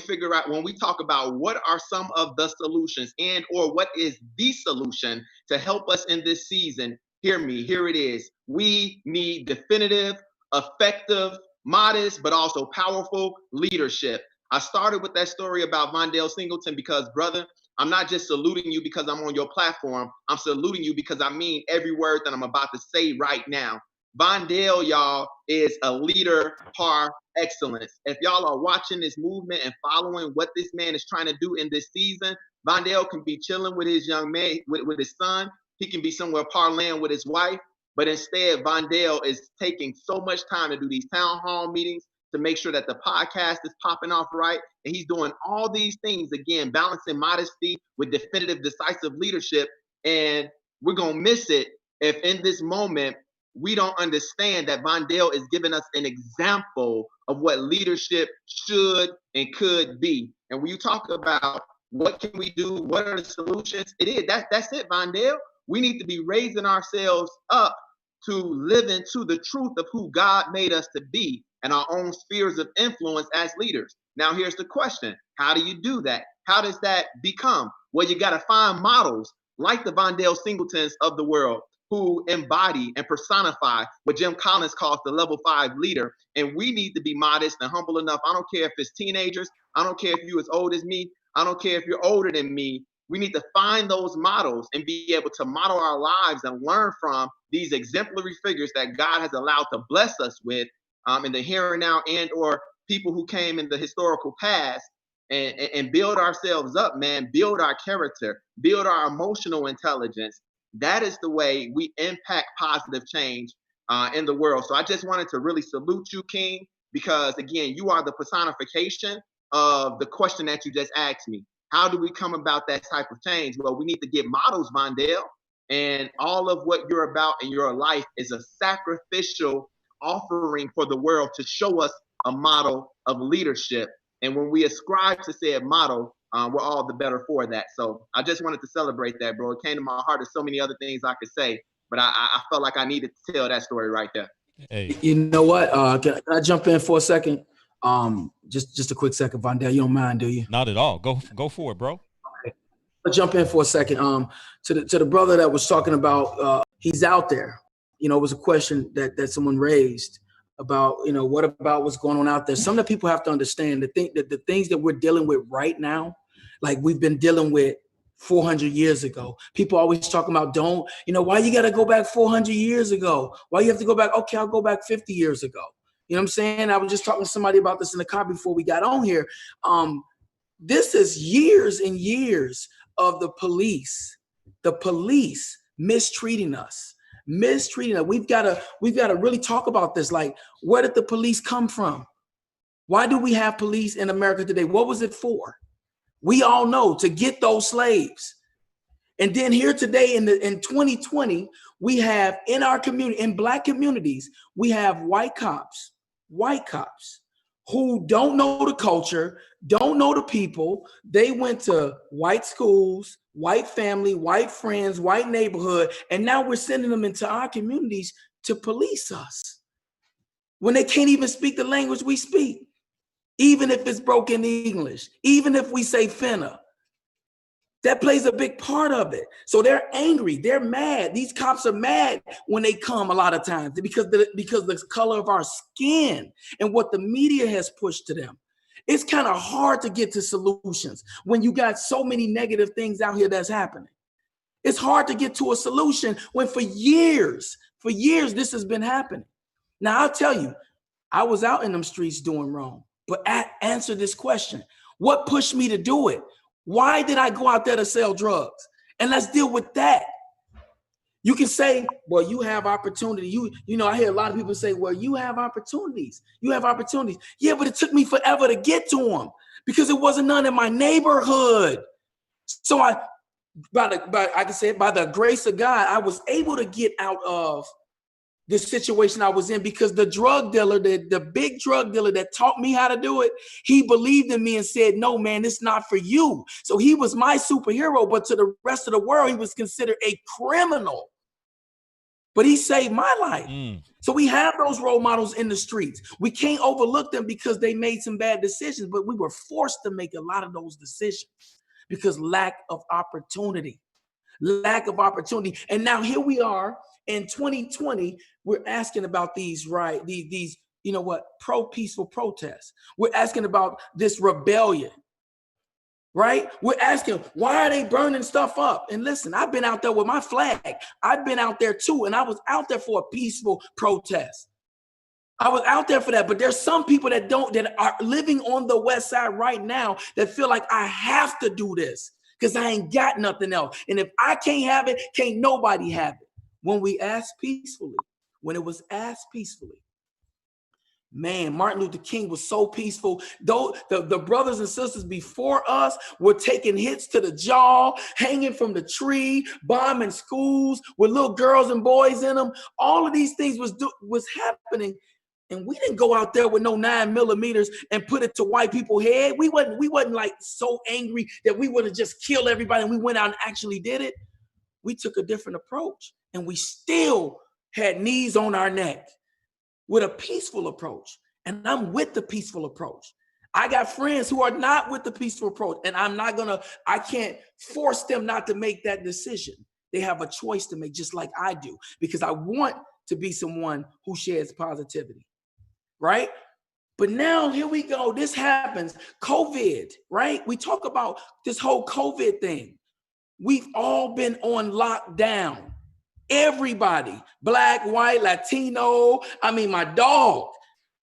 talk about what are some of the solutions and or what is the solution to help us in this season, hear me, here it is. We need definitive, effective, modest, but also powerful leadership. I started with that story about Vondale Singleton because, brother, I'm not just saluting you because I'm on your platform. I'm saluting you because I mean every word that I'm about to say right now. Vondale, y'all, is a leader par excellence. If y'all are watching this movement and following what this man is trying to do in this season, Vondale can be chilling with his young man, with his son. He can be somewhere parlaying with his wife. But instead, Vondale is taking so much time to do these town hall meetings, to make sure that the podcast is popping off right. And he's doing all these things, again, balancing modesty with definitive, decisive leadership. And we're going to miss it if in this moment we don't understand that Vondale is giving us an example of what leadership should and could be. And when you talk about what can we do, what are the solutions, that's it, Vondale. We need to be raising ourselves up to live into the truth of who God made us to be and our own spheres of influence as leaders. Now, here's the question. How do you do that? How does that become? Well, you got to find models like the Vondale Singletons of the world who embody and personify what Jim Collins calls the level 5 leader. And we need to be modest and humble enough. I don't care if it's teenagers. I don't care if you're as old as me. I don't care if you're older than me. We need to find those models and be able to model our lives and learn from these exemplary figures that God has allowed to bless us with in the here and now, and or people who came in the historical past, and build ourselves up, man, build our character, build our emotional intelligence. That is the way we impact positive change in the world. So I just wanted to really salute you, King, because again, you are the personification of the question that you just asked me. How do we come about that type of change? Well, we need to get models, Vondale, and all of what you're about in your life is a sacrificial offering for the world to show us a model of leadership. And when we ascribe to said model, we're all the better for that. So I just wanted to celebrate that, bro. It came to my heart. There's so many other things I could say, but I felt like I needed to tell that story right there. Hey, You know what? Can I jump in for a second? Just a quick second, Vondale. You don't mind, do you? not at all. Go for it, bro. I'll jump in for a second. To the brother that was talking about, he's out there. You know, it was a question that someone raised about, you know, what about what's going on out there? Some of the people have to understand the things that we're dealing with right now, like we've been dealing with 400 years ago. People always talking about why you got to go back 400 years ago? Why you have to go back? Okay, I'll go back 50 years ago. You know what I'm saying? I was just talking to somebody about this in the car before we got on here. This is years and years of the police mistreating us. We've got to really talk about this. Like, where did the police come from? Why do we have police in America today? What was it for? We all know, to get those slaves. And then here today in 2020, we have in our community, in Black communities, we have white cops who don't know the culture, don't know the people. They went to white schools, white family, white friends, white neighborhood, and now we're sending them into our communities to police us when they can't even speak the language we speak, even if it's broken English, even if we say finna. That plays a big part of it. So they're angry, they're mad. These cops are mad when they come a lot of times because the color of our skin and what the media has pushed to them. It's kind of hard to get to solutions when you got so many negative things out here that's happening. It's hard to get to a solution when for years this has been happening. Now I'll tell you, I was out in them streets doing wrong, but answer this question. What pushed me to do it? Why did I go out there to sell drugs? And let's deal with that. You can say, well, you have opportunity. You know, I hear a lot of people say, well, you have opportunities. You have opportunities. Yeah, but it took me forever to get to them because it wasn't none in my neighborhood. So I can say it, by the grace of God, I was able to get out of the situation I was in because the drug dealer, the big drug dealer that taught me how to do it, he believed in me and said, no, man, it's not for you. So he was my superhero, but to the rest of the world, he was considered a criminal. But he saved my life. So we have those role models in the streets. We can't overlook them because they made some bad decisions, but we were forced to make a lot of those decisions because lack of opportunity. And now here we are in 2020, we're asking about these, right? These, you know what, peaceful protests. We're asking about this rebellion. Right? We're asking, why are they burning stuff up? And listen, I've been out there with my flag. I've been out there too. And I was out there for a peaceful protest. I was out there for that. But there's some people that are living on the West Side right now that feel like I have to do this because I ain't got nothing else. And if I can't have it, can't nobody have it. When we asked peacefully, when it was asked peacefully, man, Martin Luther King was so peaceful. Though the brothers and sisters before us were taking hits to the jaw, hanging from the tree, bombing schools with little girls and boys in them. All of these things was happening. And we didn't go out there with no 9mm and put it to white people's head. We wasn't like so angry that we would have just killed everybody and we went out and actually did it. We took a different approach and we still had knees on our neck. With a peaceful approach. And I'm with the peaceful approach. I got friends who are not with the peaceful approach, and I can't force them not to make that decision. They have a choice to make just like I do, because I want to be someone who shares positivity, right? But now here we go, this happens, COVID, right? We talk about this whole COVID thing. We've all been on lockdown. Everybody, Black, white, Latino, my dog.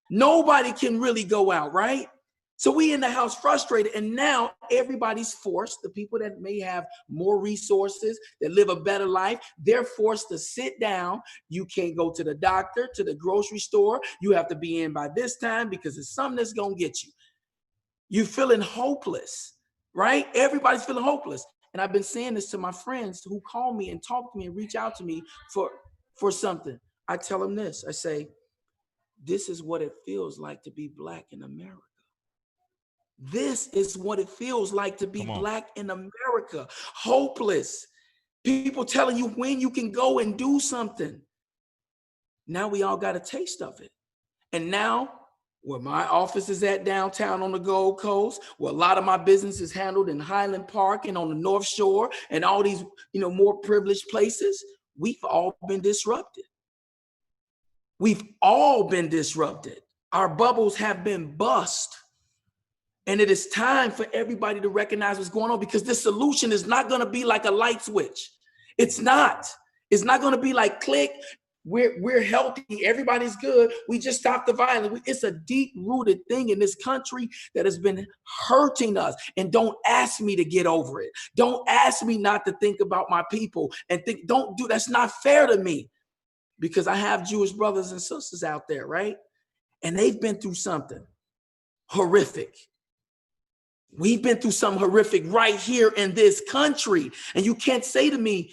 Nobody can really go out, right? So we in the house frustrated, and now everybody's forced, the people that may have more resources, that live a better life, they're forced to sit down. You can't go to the doctor, to the grocery store. You have to be in by this time because it's something that's going to get you. You're feeling hopeless, right? Everybody's feeling hopeless. And I've been saying this to my friends who call me and talk to me and reach out to me for something. I tell them this. I say, this is what it feels like to be Black in America. This is what it feels like to be Black in America. Hopeless. People telling you when you can go and do something. Now we all got a taste of it. And now, where my office is at downtown on the Gold Coast, where a lot of my business is handled in Highland Park and on the North Shore and all these, more privileged places, we've all been disrupted. We've all been disrupted. Our bubbles have been bust. And it is time for everybody to recognize what's going on, because this solution is not going to be like a light switch. It's not. It's not going to be like click. We're healthy. Everybody's good. We just stopped the violence. It's a deep-rooted thing in this country that has been hurting us. And don't ask me to get over it. Don't ask me not to think about my people and that's not fair to me, because I have Jewish brothers and sisters out there, right? And they've been through something horrific. We've been through something horrific right here in this country. And you can't say to me,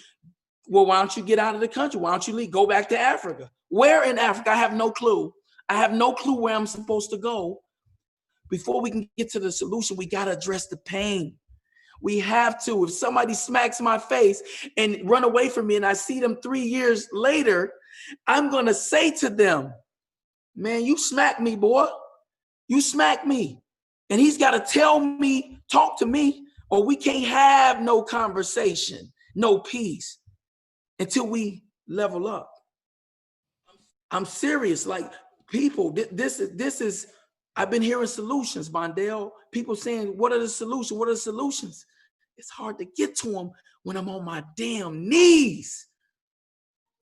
well, why don't you get out of the country? Why don't you leave? Go back to Africa. Where in Africa? I have no clue. I have no clue where I'm supposed to go. Before we can get to the solution, we got to address the pain. We have to. If somebody smacks my face and run away from me and I see them 3 years later, I'm going to say to them, man, you smacked me, boy. You smacked me. And he's got to tell me, talk to me, or we can't have no conversation, no peace, until we level up. I'm serious. Like, people, this is, I've been hearing solutions, Bondale. People saying, what are the solutions? What are the solutions? It's hard to get to them when I'm on my damn knees.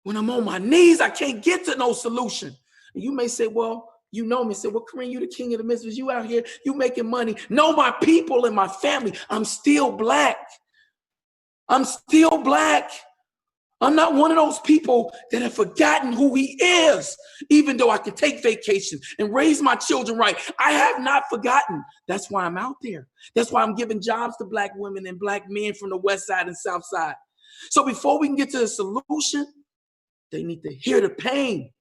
When I'm on my knees, I can't get to no solution. And you may say, well, you know me. Say, well, Kareem, you the king of the Memphis. You out here, you making money. Know my people and my family. I'm still Black. I'm still Black. I'm not one of those people that have forgotten who he is, even though I can take vacations and raise my children right. I have not forgotten. That's why I'm out there. That's why I'm giving jobs to Black women and Black men from the West Side and South Side. So before we can get to the solution, they need to hear the pain.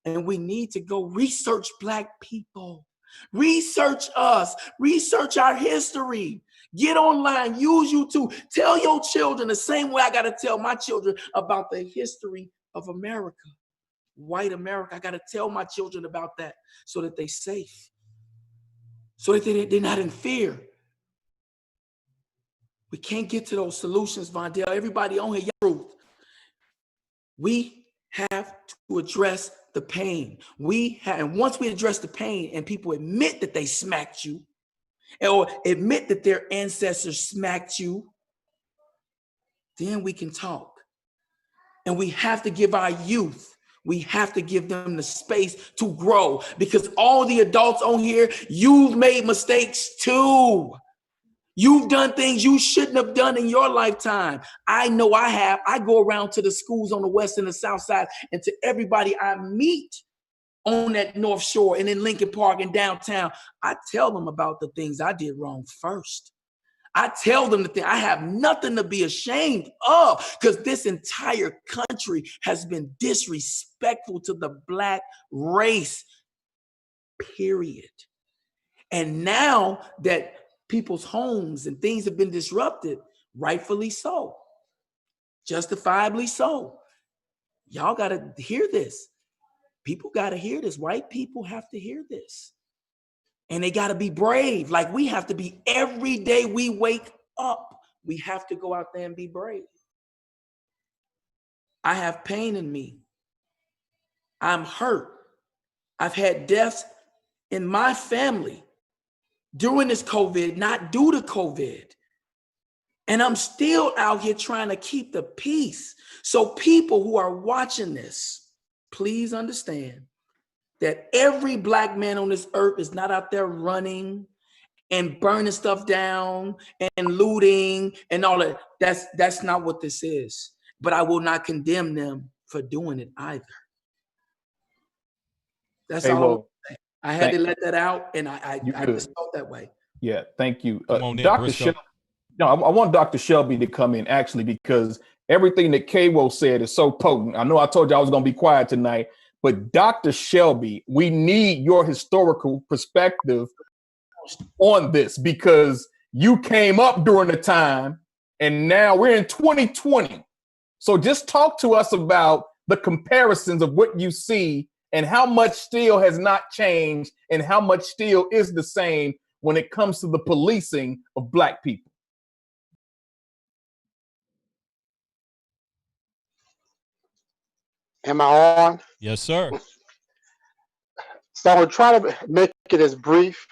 And we need to go research Black people. Research us. Research our history. Get online, use YouTube. Tell your children the same way I got to tell my children about the history of America. White America. I got to tell my children about that so that they're safe. So that they're not in fear. We can't get to those solutions, Vondell. Everybody on here, truth. We have to address the pain. And once we address the pain and people admit that they smacked you, or admit that their ancestors smacked you, then we can talk. And we have to give our youth, we have to give them the space to grow, because all the adults on here, you've made mistakes too. You've done things you shouldn't have done in your lifetime. I know I have. I go around to the schools on the West and the South Side, and to everybody I meet on that North Shore and in Lincoln Park and downtown, I tell them about the things I did wrong first. I tell them that I have nothing to be ashamed of, because this entire country has been disrespectful to the Black race, period. And now that people's homes and things have been disrupted, rightfully so, justifiably so, y'all got to hear this. People got to hear this. White people have to hear this. And they got to be brave. Like we have to be every day we wake up. We have to go out there and be brave. I have pain in me. I'm hurt. I've had deaths in my family during this COVID, not due to COVID. And I'm still out here trying to keep the peace. So people who are watching this, please understand that every Black man on this earth is not out there running and burning stuff down and looting and all that. That's not what this is. But I will not condemn them for doing it either. That's all. I had to let that out, and I just felt that way. Yeah, thank you. Dr. Shelby. No, I want Dr. Shelby to come in, actually, because everything that K-Wo said is so potent. I know I told you I was going to be quiet tonight, but Dr. Shelby, we need your historical perspective on this, because you came up during the time and now we're in 2020. So just talk to us about the comparisons of what you see and how much still has not changed and how much still is the same when it comes to the policing of Black people. Am I on? Yes, sir. So I will try to make it as brief,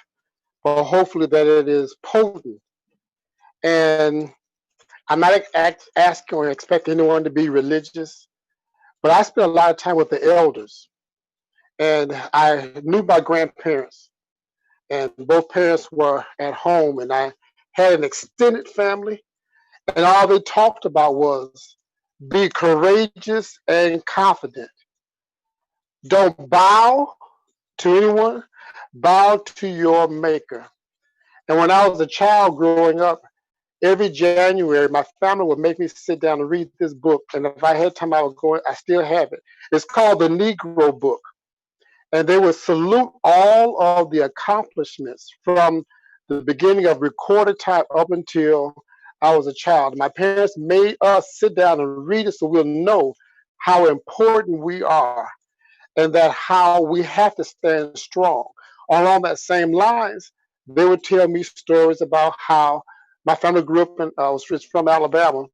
but hopefully that it is potent. And I'm not asking or expecting anyone to be religious, but I spent a lot of time with the elders. And I knew my grandparents, and both parents were at home, and I had an extended family, and all they talked about was be courageous and confident. Don't bow to anyone, bow to your maker. And when I was a child growing up, every January, my family would make me sit down and read this book. And if I had time, I still have it. It's called The Negro Book. And they would salute all of the accomplishments from the beginning of recorded time up until I was a child. My parents made us sit down and read it so we'll know how important we are and that how we have to stand strong. Along that same lines, they would tell me stories about how my family grew up was from Alabama.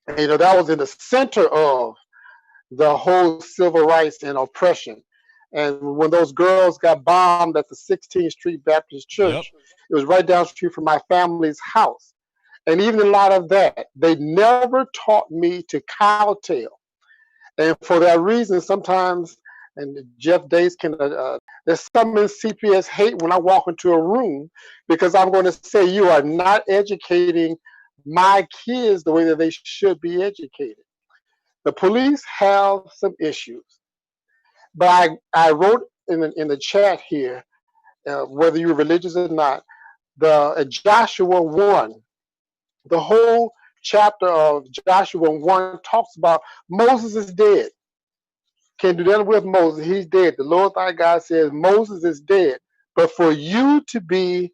And, that was in the center of the whole civil rights and oppression. And when those girls got bombed at the 16th Street Baptist Church, It was right down the street from my family's house. And even in light of that, they never taught me to cowtail. And for that reason, sometimes, and Jeff Days can, there's some in CPS hate when I walk into a room, because I'm going to say, you are not educating my kids the way that they should be educated. The police have some issues, but I wrote in the chat here, whether you're religious or not, the Joshua 1, the whole chapter of Joshua 1 talks about Moses is dead. Can't do nothing with Moses. He's dead. The Lord thy God says Moses is dead. But for you to be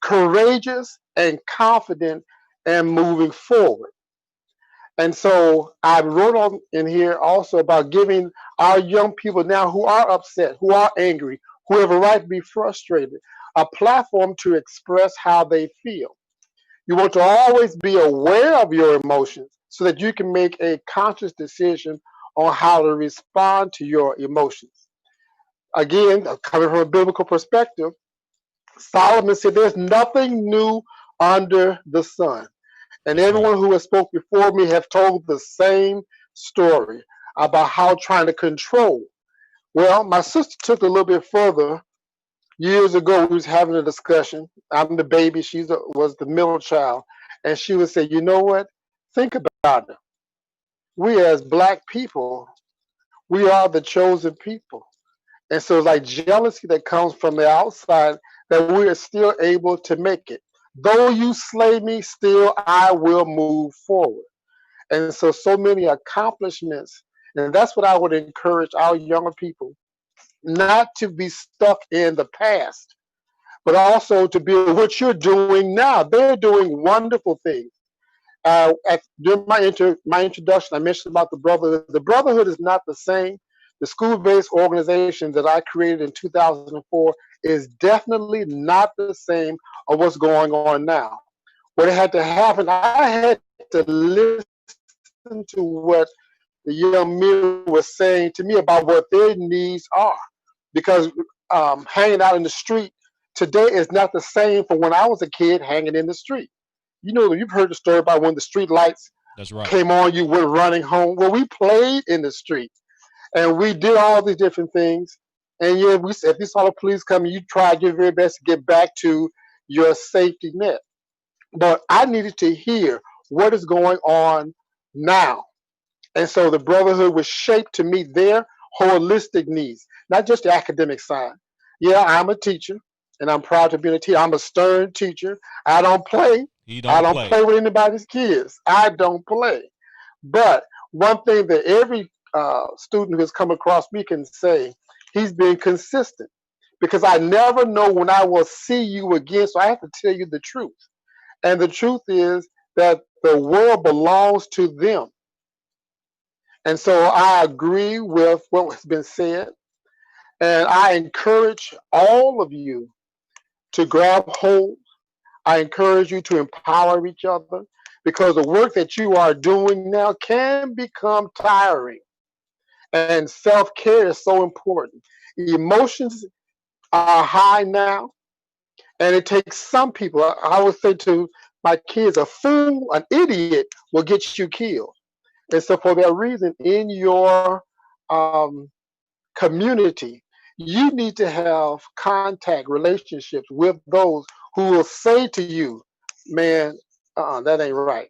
courageous and confident and moving forward. And so I wrote on in here also about giving our young people now who are upset, who are angry, who have a right to be frustrated, a platform to express how they feel. You want to always be aware of your emotions so that you can make a conscious decision on how to respond to your emotions. Again, coming from a biblical perspective, Solomon said there's nothing new under the sun. And That's right. everyone who has spoke before me have told the same story about how trying to control. Well, my sister took it a little bit further. Years ago, we was having a discussion. I'm the baby. She was the middle child. And she would say, you know what? Think about it. We as black people, we are the chosen people. And so it's like jealousy that comes from the outside that we are still able to make it. Though you slay me, still I will move forward. And so many accomplishments. And that's what I would encourage our younger people, not to be stuck in the past, but also to be what you're doing now. They're doing wonderful things. During my introduction, I mentioned about the brotherhood. The brotherhood is not the same. The school-based organization that I created in 2004 is definitely not the same of what's going on now. What had to happen, I had to listen to what the young men were saying to me about what their needs are. Because hanging out in the street today is not the same from when I was a kid hanging in the street. You know, you've heard the story about when the street lights That's right. came on, you went running home. Well, we played in the street and we did all these different things. And yeah, if you saw the police coming, you tried your very best to get back to your safety net. But I needed to hear what is going on now. And so the brotherhood was shaped to meet their holistic needs, not just the academic side. Yeah, I'm a teacher and I'm proud to be a teacher. I'm a stern teacher. I don't play. He I don't don't play. play with anybody's kids. I don't play. But one thing that every student who has come across me can say, he's been consistent because I never know when I will see you again. So I have to tell you the truth. And the truth is that the world belongs to them. And so I agree with what has been said. And I encourage all of you to grab hold. I encourage you to empower each other because the work that you are doing now can become tiring. And self-care is so important. Emotions are high now, and it takes some people. I would say to my kids, a fool, an idiot will get you killed. And so for that reason, in your community, you need to have contact relationships with those who will say to you, man, that ain't right.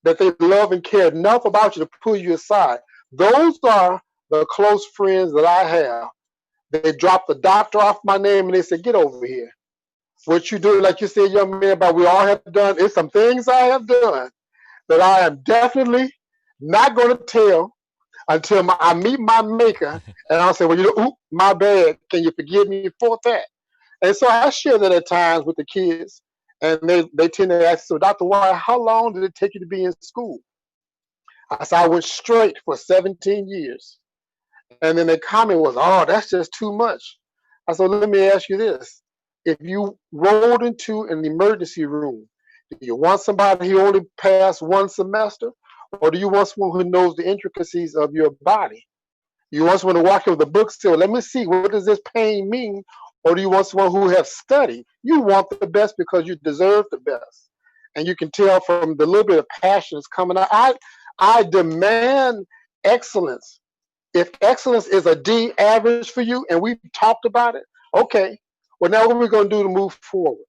That they love and care enough about you to pull you aside. Those are the close friends that I have. They dropped the doctor off my name and they said, get over here. What you do, like you said, young man, but we all have done, it's some things I have done that I am definitely not going to tell until I meet my maker, and I'll say, well, oop, my bad. Can you forgive me for that? And so I share that at times with the kids, and they tend to ask, so Dr. White, how long did it take you to be in school? I said, I went straight for 17 years. And then the comment was, oh, that's just too much. I said, let me ask you this. If you rolled into an emergency room, do you want somebody who only passed one semester? Or do you want someone who knows the intricacies of your body? You want someone to walk in with a book and say, well, let me see, what does this pain mean? Or do you want someone who has studied? You want the best because you deserve the best. And you can tell from the little bit of passion that's coming out. I demand excellence. If excellence is a D average for you, and we've talked about it, okay, well, now what are we going to do to move forward?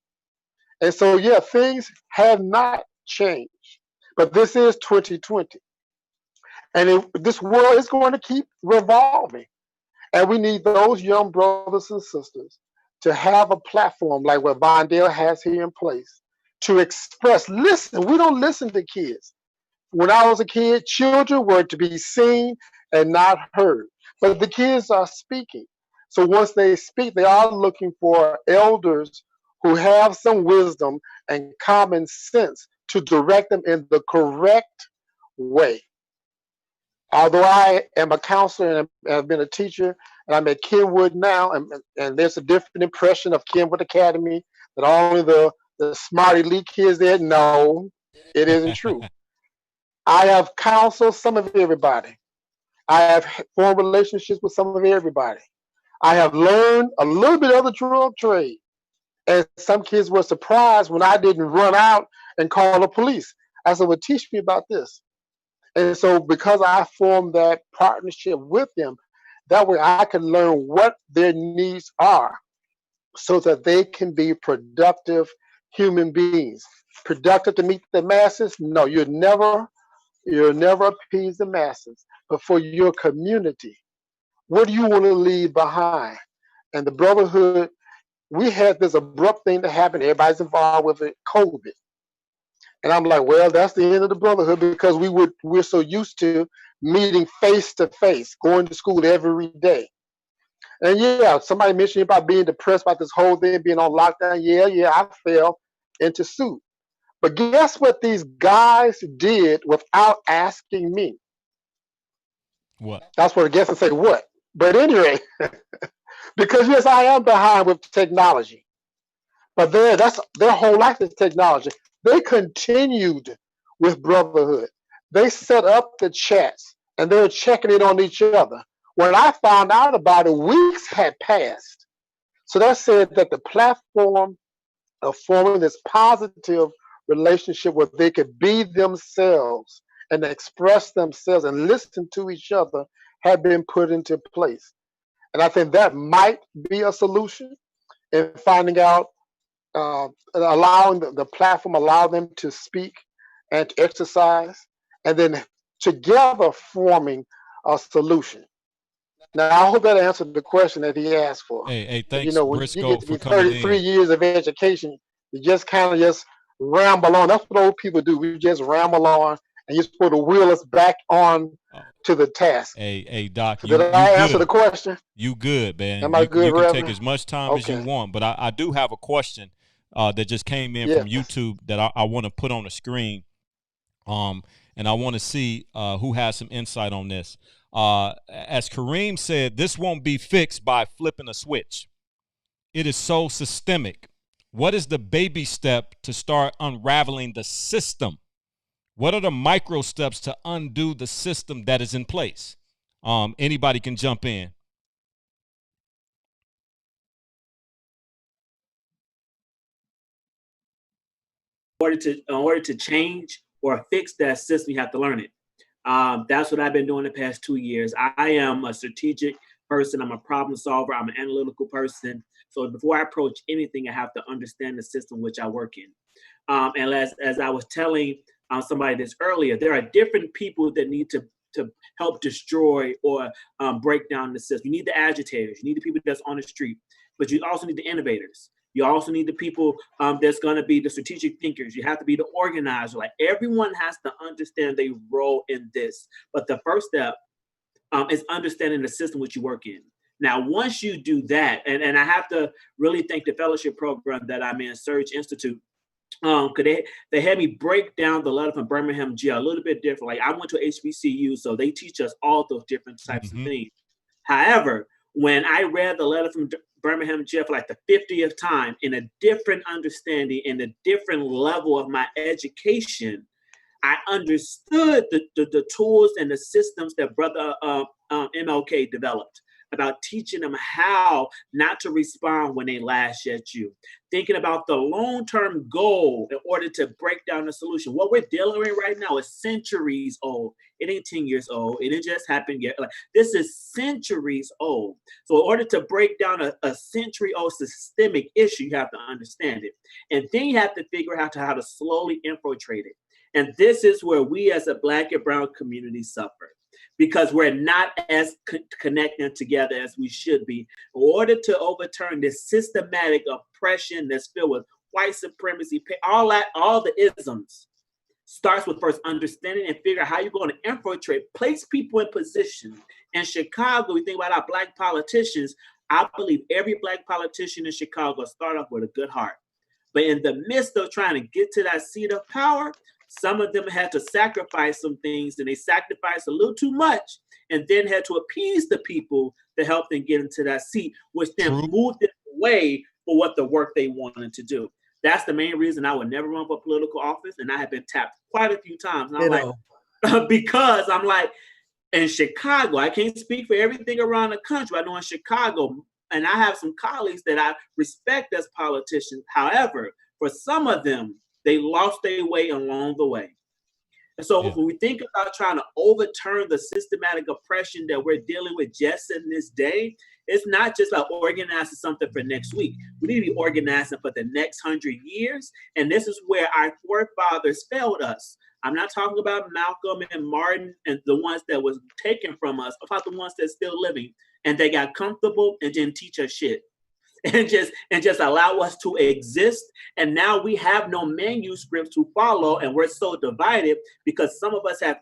And so, yeah, things have not changed. But this is 2020. And this world is going to keep revolving. And we need those young brothers and sisters to have a platform like what Vondale has here in place to express. Listen, we don't listen to kids. When I was a kid, children were to be seen and not heard. But the kids are speaking. So once they speak, they are looking for elders who have some wisdom and common sense to direct them in the correct way. Although I am a counselor and have been a teacher, and I'm at Kenwood now, and there's a different impression of Kenwood Academy that only the smart elite kids there. No, it isn't true. I have counseled some of everybody. I have formed relationships with some of everybody. I have learned a little bit of the drug trade. And some kids were surprised when I didn't run out and call the police. I said, well, teach me about this. And so because I formed that partnership with them, that way I can learn what their needs are so that they can be productive human beings. Productive to meet the masses? No, you'll never appease the masses. But for your community, what do you want to leave behind? And the brotherhood, we had this abrupt thing to happen. Everybody's involved with it, COVID. And I'm like, well, that's the end of the brotherhood because we're so used to meeting face to face, going to school every day. And yeah, somebody mentioned about being depressed about this whole thing, being on lockdown. Yeah, I fell into suit. But guess what these guys did without asking me? What? That's what I guess and say what. But anyway, because yes, I am behind with technology. But that's their whole life is technology. They continued with brotherhood. They set up the chats and they were checking in on each other. When I found out about it, weeks had passed. So that said that the platform of forming this positive relationship where they could be themselves and express themselves and listen to each other had been put into place. And I think that might be a solution in finding out, allowing the platform, allow them to speak and to exercise, and then together forming a solution. Now, I hope that answered the question that he asked for. Hey, You thanks, know, when you Briscoe, get to be for coming 33 in. years of education, you just kind of just ramble on. That's what old people do. We just ramble on, and you're supposed to wheel us back on to the task. Hey, Doc, So you did I answer good. the question? You good, man. Am I good, You can take Reverend? as much time as you Okay. want, but I do have a question that just came in from Yes. YouTube that I want to put on the screen. And I want to see who has some insight on this. As Kareem said, this won't be fixed by flipping a switch. It is so systemic. What is the baby step to start unraveling the system? What are the micro steps to undo the system that is in place? Anybody can jump in. In order to change or fix that system, you have to learn it. That's what I've been doing the past 2 years. I am a strategic person. I'm a problem solver. I'm an analytical person. So before I approach anything, I have to understand the system which I work in. And as I was telling somebody this earlier, there are different people that need to help destroy or break down the system. You need the agitators. You need the people that's on the street. But you also need the innovators. You also need the people that's going to be the strategic thinkers. You have to be the organizer. Like everyone has to understand their role in this. But the first step is understanding the system which you work in. Now, once you do that, and I have to really thank the fellowship program that I'm in, Surge Institute, because they had me break down the letter from Birmingham jail a little bit different. Like I went to HBCU, so they teach us all those different types of things. However, when I read the letter from Birmingham jail for like the 50th time in a different understanding, in a different level of my education, I understood the tools and the systems that Brother MLK developed about teaching them how not to respond when they lash at you. Thinking about the long-term goal in order to break down the solution. What we're dealing with right now is centuries old. It ain't 10 years old. It didn't just happen yet. Like, this is centuries old. So in order to break down a century-old systemic issue, you have to understand it. And then you have to figure out how to slowly infiltrate it. And this is where we as a Black and brown community suffer. because we're not as connected together as we should be. In order to overturn this systematic oppression that's filled with white supremacy, all the isms, starts with first understanding and figure out how you're going to infiltrate, place people in position. In Chicago, we think about our Black politicians. I believe every Black politician in Chicago start off with a good heart. But in the midst of trying to get to that seat of power, some of them had to sacrifice some things, and they sacrificed a little too much, and then had to appease the people to help them get into that seat, which then moved them away for what the work they wanted to do. That's the main reason I would never run for political office, and I have been tapped quite a few times. And I'm like, because I'm like, in Chicago, I can't speak for everything around the country. I know in Chicago, and I have some colleagues that I respect as politicians. However, for some of them, they lost their way along the way. And so when we think about trying to overturn the systematic oppression that we're dealing with just in this day, it's not just about organizing something for next week. We need to be organizing for the next 100 years. And this is where our forefathers failed us. I'm not talking about Malcolm and Martin and the ones that was taken from us. I'm about the ones that's still living. And they got comfortable and didn't teach us shit. And just allow us to exist. And now we have no manuscripts to follow, and we're so divided because some of us have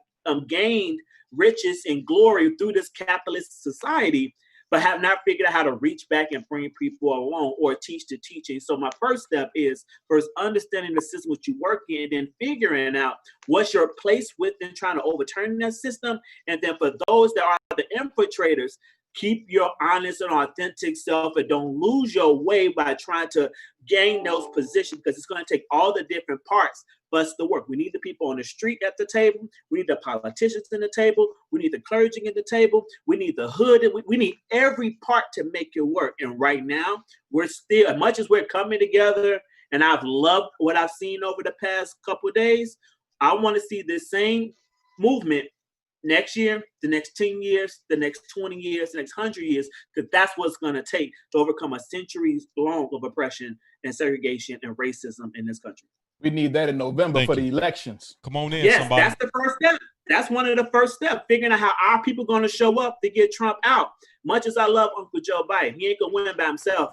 gained riches and glory through this capitalist society, but have not figured out how to reach back and bring people along or teach the teaching. So my first step is first understanding the system which you work in, and then figuring out what's your place within trying to overturn that system. And then for those that are the infiltrators, keep your honest and authentic self and don't lose your way by trying to gain those positions, because it's going to take all the different parts for us to work. We need the people on the street at the table. We need the politicians in the table. We need the clergy at the table. We need the hood. And we need every part to make it work. And right now, we're still, as much as we're coming together, and I've loved what I've seen over the past couple of days, I want to see this same movement next year, the next 10 years, the next 20 years, the next 100 years, because that's what's going to take to overcome a centuries long of oppression and segregation and racism in this country. We need that in November for the elections. Come on in, yes, somebody. That's the first step. That's one of the first steps, figuring out how our people going to show up to get Trump out. Much as I love Uncle Joe Biden, he ain't going to win by himself.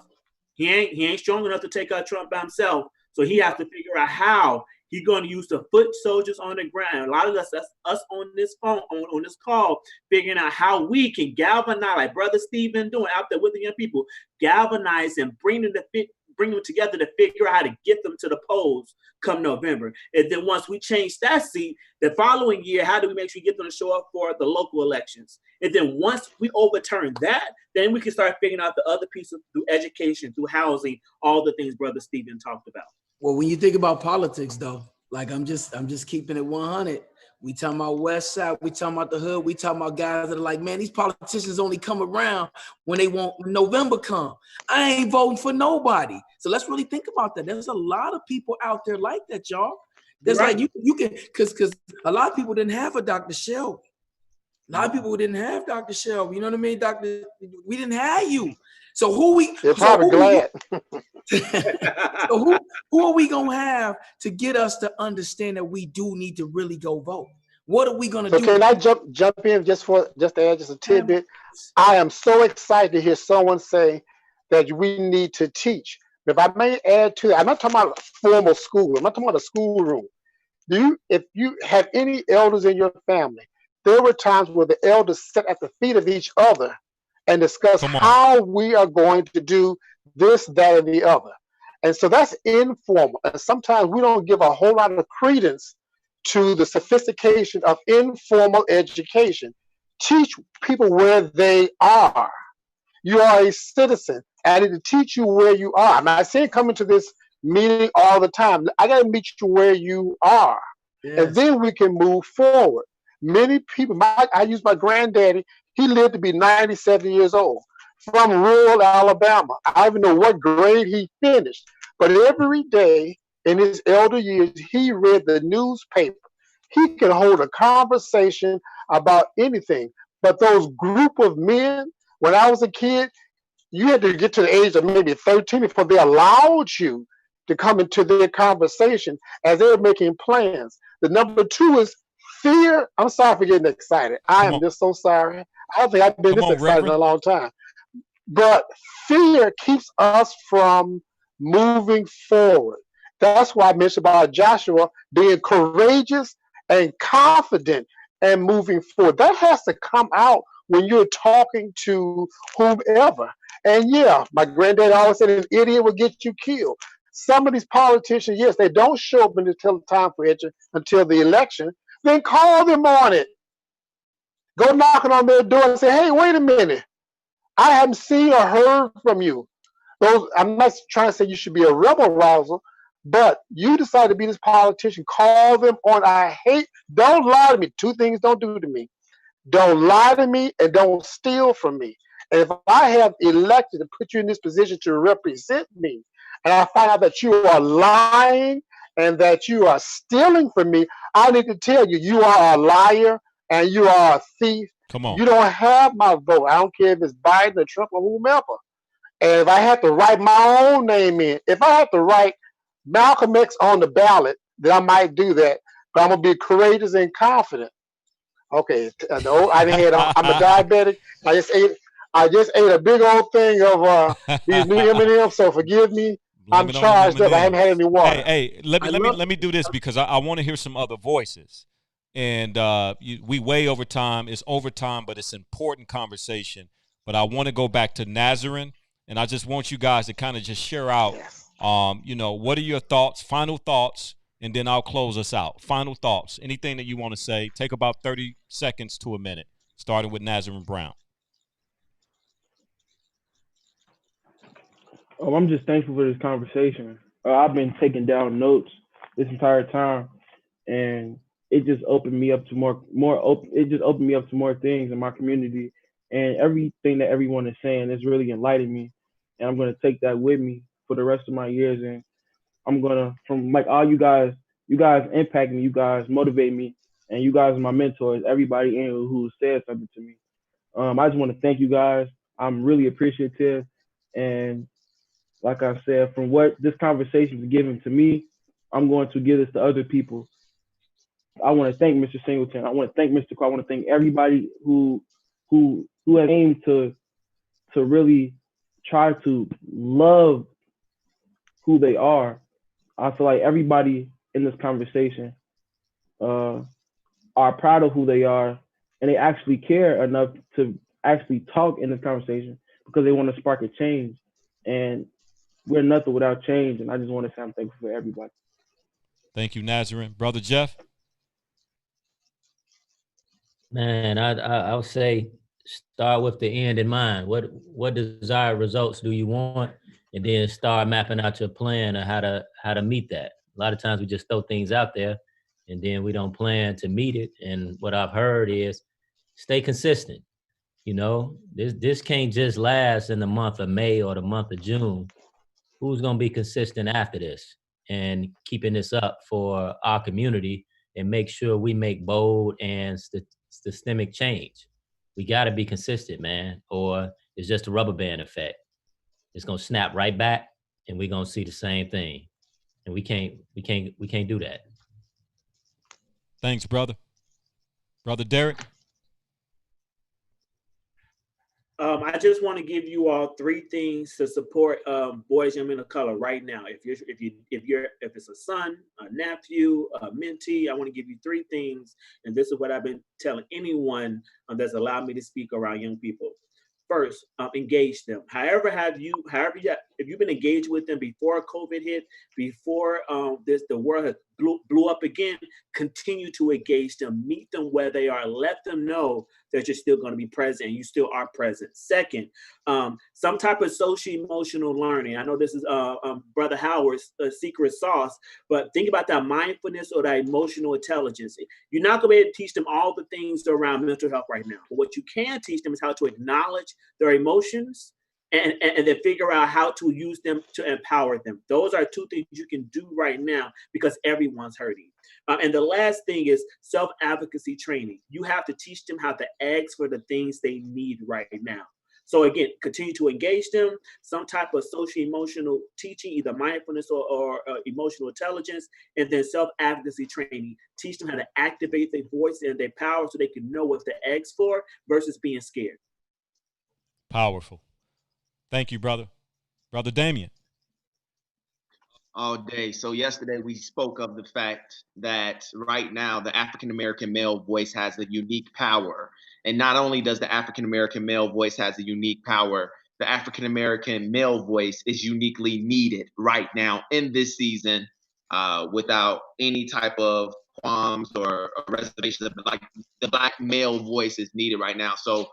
He ain't strong enough to take out Trump by himself. So he has to figure out how he's going to use the foot soldiers on the ground. A lot of us, that's us on this phone, on this call, figuring out how we can galvanize, like Brother Steve been doing out there with the young people, galvanize and bring them together to figure out how to get them to the polls come November. And then once we change that seat, the following year, how do we make sure we get them to show up for the local elections? And then once we overturn that, then we can start figuring out the other pieces through education, through housing, all the things Brother Stephen talked about. Well, when you think about politics, though, like I'm just keeping it 100. We talking about West Side, we talking about the hood, we talking about guys that are like, man, these politicians only come around when they want November come. I ain't voting for nobody. So let's really think about that. There's a lot of people out there like that, y'all. There's right. Like you can, because a lot of people didn't have a Dr. Shelby. A lot of people didn't have Dr. Shelby. You know what I mean, we didn't have you. So They're probably glad. So who are we gonna have to get us to understand that we do need to really go vote? What are we gonna do? Can I jump in just to add just a tidbit? I am so excited to hear someone say that we need to teach. If I may add to that, I'm not talking about formal school. I'm not talking about a schoolroom. If you have any elders in your family, there were times where the elders sat at the feet of each other and discuss how we are going to do this, that, and the other. And so that's informal. And sometimes we don't give a whole lot of credence to the sophistication of informal education. Teach people where they are. You are a citizen. I need to teach you where you are. I'm not saying come into this meeting all the time. I got to meet you where you are. Yes. And then we can move forward. Many people, I use my granddaddy. He lived to be 97 years old from rural Alabama. I don't even know what grade he finished, but every day in his elder years, he read the newspaper. He could hold a conversation about anything. But those group of men, when I was a kid, you had to get to the age of maybe 13 before they allowed you to come into their conversation as they're making plans. The number two is fear, I'm sorry for getting excited. I Come am on. just so sorry. I don't think I've been Come this on, excited in a Reverend. long time. But fear keeps us from moving forward. That's why I mentioned about Joshua being courageous and confident and moving forward. That has to come out when you're talking to whomever. And yeah, my granddad always said an idiot will get you killed. Some of these politicians, yes, they don't show up until the time for it, until the election. Then call them on it. Go knocking on their door and say, hey, wait a minute. I haven't seen or heard from you. Those, I'm not trying to say you should be a rebel rouser, but you decide to be this politician. Call them on. Don't lie to me. Two things don't do to me. Don't lie to me and don't steal from me. And if I have elected to put you in this position to represent me, and I find out that you are lying and that you are stealing from me, I need to tell you, you are a liar and you are a thief. Come on. You don't have my vote. I don't care if it's Biden or Trump or whomever. And if I have to write my own name in, if I have to write Malcolm X on the ballot, then I might do that. But I'm gonna be courageous and confident. Okay, no, I didn't. I'm a diabetic. I just ate. I just ate a big old thing of these new M&Ms. So forgive me. Blame I'm it on them charged up. I haven't had M&Ms. any water. Hey, let me do this because I want to hear some other voices. And we way over time. It's overtime, but it's important conversation. But I want to go back to Nazarene, and I just want you guys to kind of just share out, what are your thoughts, final thoughts, and then I'll close us out. Final thoughts, anything that you want to say. Take about 30 seconds to a minute, starting with Nazarene Brown. Oh, I'm just thankful for this conversation. I've been taking down notes this entire time, and it just opened me up to more open. It just opened me up to more things in my community, and everything that everyone is saying is really enlightening me, and I'm gonna take that with me for the rest of my years, and I'm gonna from like all you guys impact me, you guys motivate me, and you guys are my mentors. Everybody in who said something to me. I just want to thank you guys. I'm really appreciative, and like I said, from what this conversation is giving to me, I'm going to give this to other people. I want to thank Mr. Singleton. I want to thank Mr. Carr. I want to thank everybody who has aimed to really try to love who they are. I feel like everybody in this conversation are proud of who they are, and they actually care enough to actually talk in this conversation because they want to spark a change. And we're nothing without change, and I just want to say I'm thankful for everybody. Thank you, Nazarene. Brother Jeff? Man, I would say start with the end in mind. What desired results do you want? And then start mapping out your plan of how to meet that. A lot of times we just throw things out there and then we don't plan to meet it. And what I've heard is stay consistent. This can't just last in the month of May or the month of June. Who's going to be consistent after this and keeping this up for our community and make sure we make bold and systemic change? We got to be consistent, man, or it's just a rubber band effect. It's going to snap right back and we're going to see the same thing. And we can't do that. Thanks, brother. Brother Derek? I just want to give you all three things to support boys and men of color right now. If it's a son, a nephew, a mentee, I want to give you three things, and this is what I've been telling anyone that's allowed me to speak around young people. First, engage them. If you've been engaged with them before COVID hit, before the world has blew up again, continue to engage them, meet them where they are, let them know that you're still going to be present and you still are present. Second, some type of social emotional learning. I know this is Brother Howard's secret sauce, but think about that mindfulness or that emotional intelligence. You're not going to be able to teach them all the things around mental health right now, but what you can teach them is how to acknowledge their emotions and then figure out how to use them to empower them. Those are two things you can do right now because everyone's hurting. And the last thing is self-advocacy training. You have to teach them how to ask for the things they need right now. So again, continue to engage them, some type of social emotional teaching, either mindfulness or emotional intelligence, and then self-advocacy training. Teach them how to activate their voice and their power so they can know what to ask for versus being scared. Powerful. Thank you, brother. Brother Damien. All day. So yesterday we spoke of the fact that right now the African American male voice has a unique power. And not only does the African American male voice has a unique power, the African American male voice is uniquely needed right now in this season, without any type of qualms or reservations. Like, the Black male voice is needed right now. So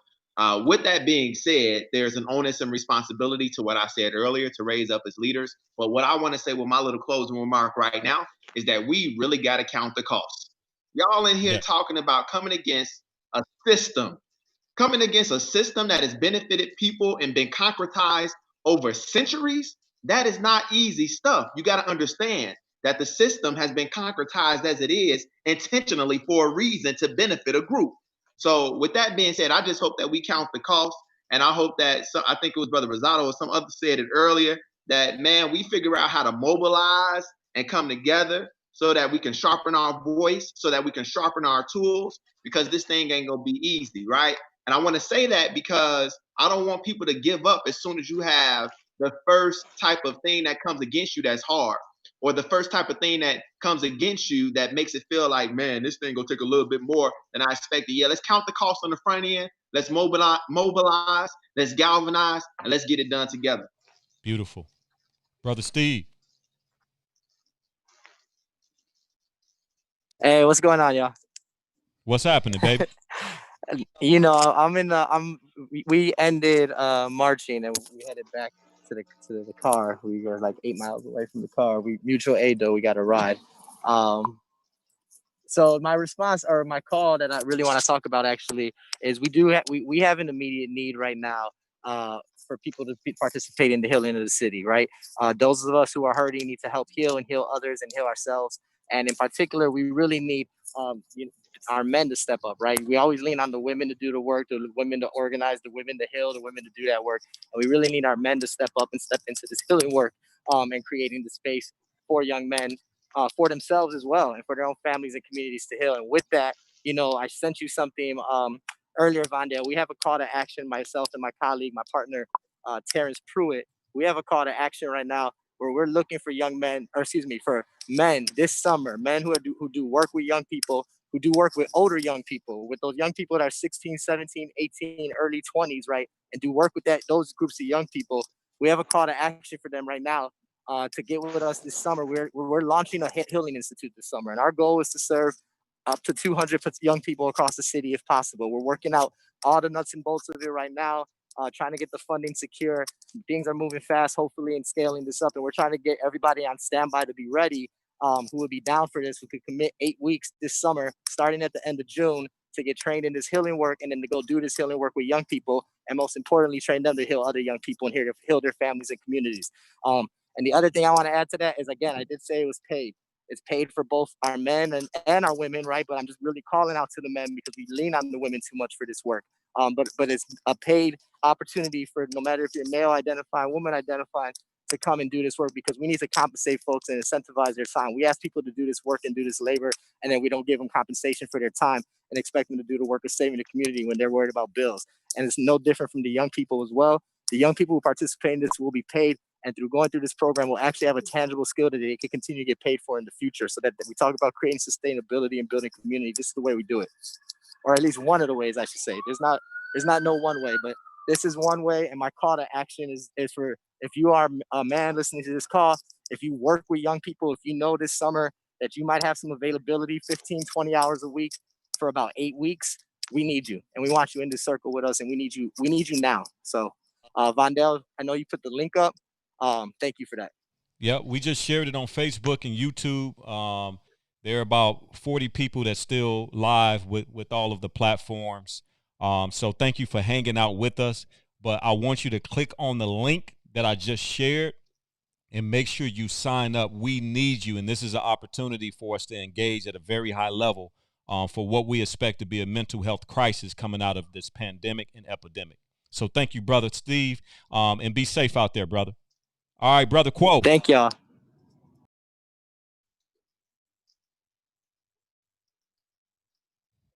with that being said, there's an onus and responsibility to what I said earlier to raise up as leaders. But what I want to say with my little closing remark right now is that we really got to count the cost. Y'all in here talking about coming against a system that has benefited people and been concretized over centuries. That is not easy stuff. You got to understand that the system has been concretized as it is intentionally for a reason, to benefit a group. So with that being said, I just hope that we count the cost. And I hope that, I think it was Brother Rosado or some other said it earlier, that, man, we figure out how to mobilize and come together so that we can sharpen our voice, so that we can sharpen our tools, because this thing ain't gonna be easy, right? And I want to say that because I don't want people to give up as soon as you have the first type of thing that comes against you that's hard, or the first type of thing that comes against you that makes it feel like, man, this thing gonna take a little bit more than I expected. Yeah, let's count the cost on the front end. Let's mobilize, let's galvanize, and let's get it done together. Beautiful. Brother Steve. Hey, what's going on, y'all? What's happening, baby? You know, we ended marching and we headed back to the car. We were like 8 miles away from the car. We mutual aid though, we got a ride. So my response, or my call that I really want to talk about actually, is we have an immediate need right now for people to participate in the healing of the city, right? Those of us who are hurting need to help heal and heal others and heal ourselves. And in particular, we really need our men to step up, right? We always lean on the women to do the work, the women to organize, the women to heal, the women to do that work. And we really need our men to step up and step into this healing work and creating the space for young men, for themselves as well, and for their own families and communities to heal. And with that, you know, I sent you something earlier, Vondale. We have a call to action, myself and my colleague, my partner, Terrence Pruitt. We have a call to action right now where we're looking for for men this summer, men who do work with young people, who do work with older young people, with those young people that are 16, 17, 18, early 20s, right? And do work with those groups of young people. We have a call to action for them right now to get with us this summer. We're launching a Healing Institute this summer, and our goal is to serve up to 200 young people across the city if possible. We're working out all the nuts and bolts of it right now, trying to get the funding secure. Things are moving fast, hopefully, and scaling this up, and we're trying to get everybody on standby to be ready, who would be down for this, who could commit 8 weeks this summer, starting at the end of June, to get trained in this healing work, and then to go do this healing work with young people, and most importantly, train them to heal other young people and heal their families and communities. And the other thing I want to add to that is, again, I did say it was paid. It's paid for both our men and our women, right? But I'm just really calling out to the men because we lean on the women too much for this work. But it's a paid opportunity for, no matter if you're male identifying, woman identifying, to come and do this work, because we need to compensate folks and incentivize their time. We ask people to do this work and do this labor, and then we don't give them compensation for their time and expect them to do the work of saving the community when they're worried about bills. And it's no different from the young people as well. The young people who participate in this will be paid, and through going through this program, will actually have a tangible skill that they can continue to get paid for in the future. So that we talk about creating sustainability and building community. This is the way we do it, or at least one of the ways, I should say. There's not no one way, but this is one way. And my call to action is for, if you are a man listening to this call, if you work with young people, if you know this summer that you might have some availability, 15, 20 hours a week for about 8 weeks, we need you. And we want you in this circle with us, and we need you now. So Vondale, I know you put the link up. Thank you for that. Yeah, we just shared it on Facebook and YouTube. There are about 40 people that's still live with all of the platforms. So thank you for hanging out with us. But I want you to click on the link that I just shared and make sure you sign up. We need you. And this is an opportunity for us to engage at a very high level for what we expect to be a mental health crisis coming out of this pandemic and epidemic. So thank you, brother Steve, and be safe out there, brother. All right, brother Quo. Thank y'all.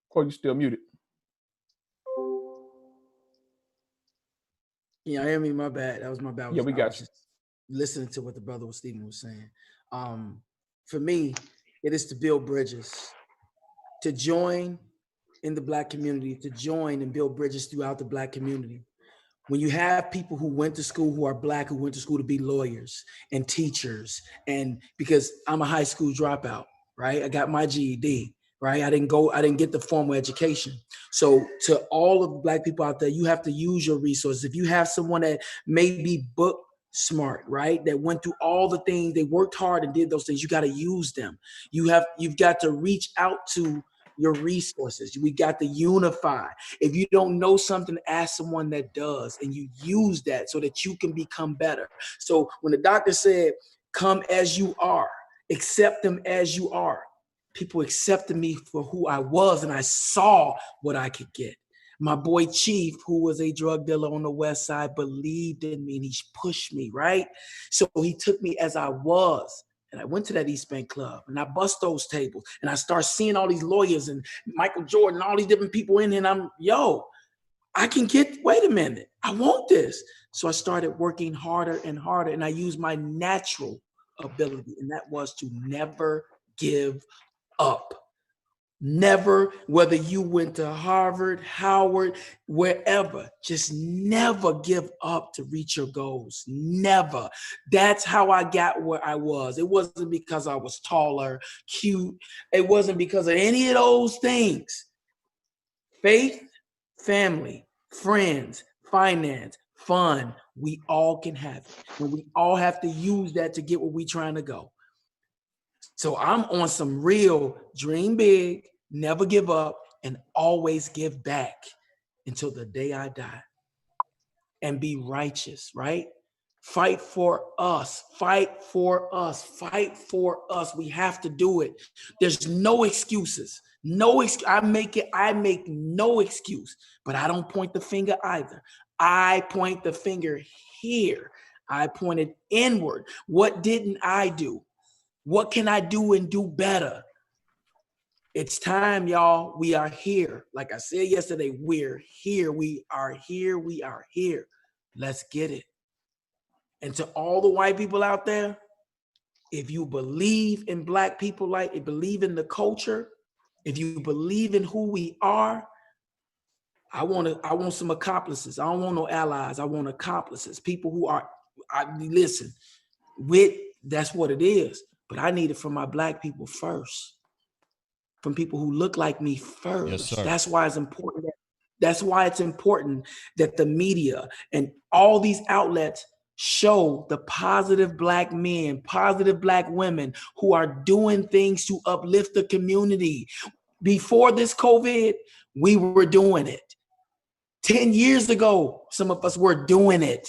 Quo, you still muted. Yeah, hear me? My bad. That was my bad. Yeah, we I got was you. just listening to what the brother Stephen was saying. For me, it is to build bridges, to join in the Black community, to join and build bridges throughout the Black community. When you have people who went to school, who are Black, who went to school to be lawyers and teachers, and because I'm a high school dropout, right? I got my GED, right? I didn't get the formal education. So to all of the Black people out there, you have to use your resources. If you have someone that may be book smart, right? That went through all the things, they worked hard and did those things, you got to use them. You've got to reach out to your resources. We got to unify. If you don't know something, ask someone that does, and you use that so that you can become better. So when the doctor said, come as you are, accept them as you are, people accepted me for who I was, and I saw what I could get. My boy Chief, who was a drug dealer on the West Side, believed in me and he pushed me, right? So he took me as I was. And I went to that East Bank Club and I bust those tables and I start seeing all these lawyers and Michael Jordan, all these different people in here. And wait a minute, I want this. So I started working harder and harder, and I used my natural ability, and that was to never give up. Never, whether you went to Harvard, Howard, wherever, just never give up to reach your goals. Never. That's how I got where I was. It wasn't because I was taller, cute. It wasn't because of any of those things. Faith, family, friends, finance, fun, we all can have it. And we all have to use that to get where we're trying to go. So I'm on some real dream big, never give up, and always give back until the day I die. And be righteous, right? Fight for us, fight for us, fight for us. We have to do it. There's no excuses. I make no excuse, but I don't point the finger either. I point the finger here. I pointed inward. What didn't I do? What can I do and do better? It's time, y'all. We are here. Like I said yesterday, we're here. We are here. We are here. Let's get it. And to all the white people out there, if you believe in Black people, believe in the culture, if you believe in who we are, I want some accomplices. I don't want no allies. I want accomplices. People who are, that's what it is. But I need it from my Black people first. From people who look like me first. Yes, sir. That's why it's important. That's why it's important that the media and all these outlets show the positive Black men, positive Black women who are doing things to uplift the community. Before this COVID, we were doing it. 10 years ago, some of us were doing it.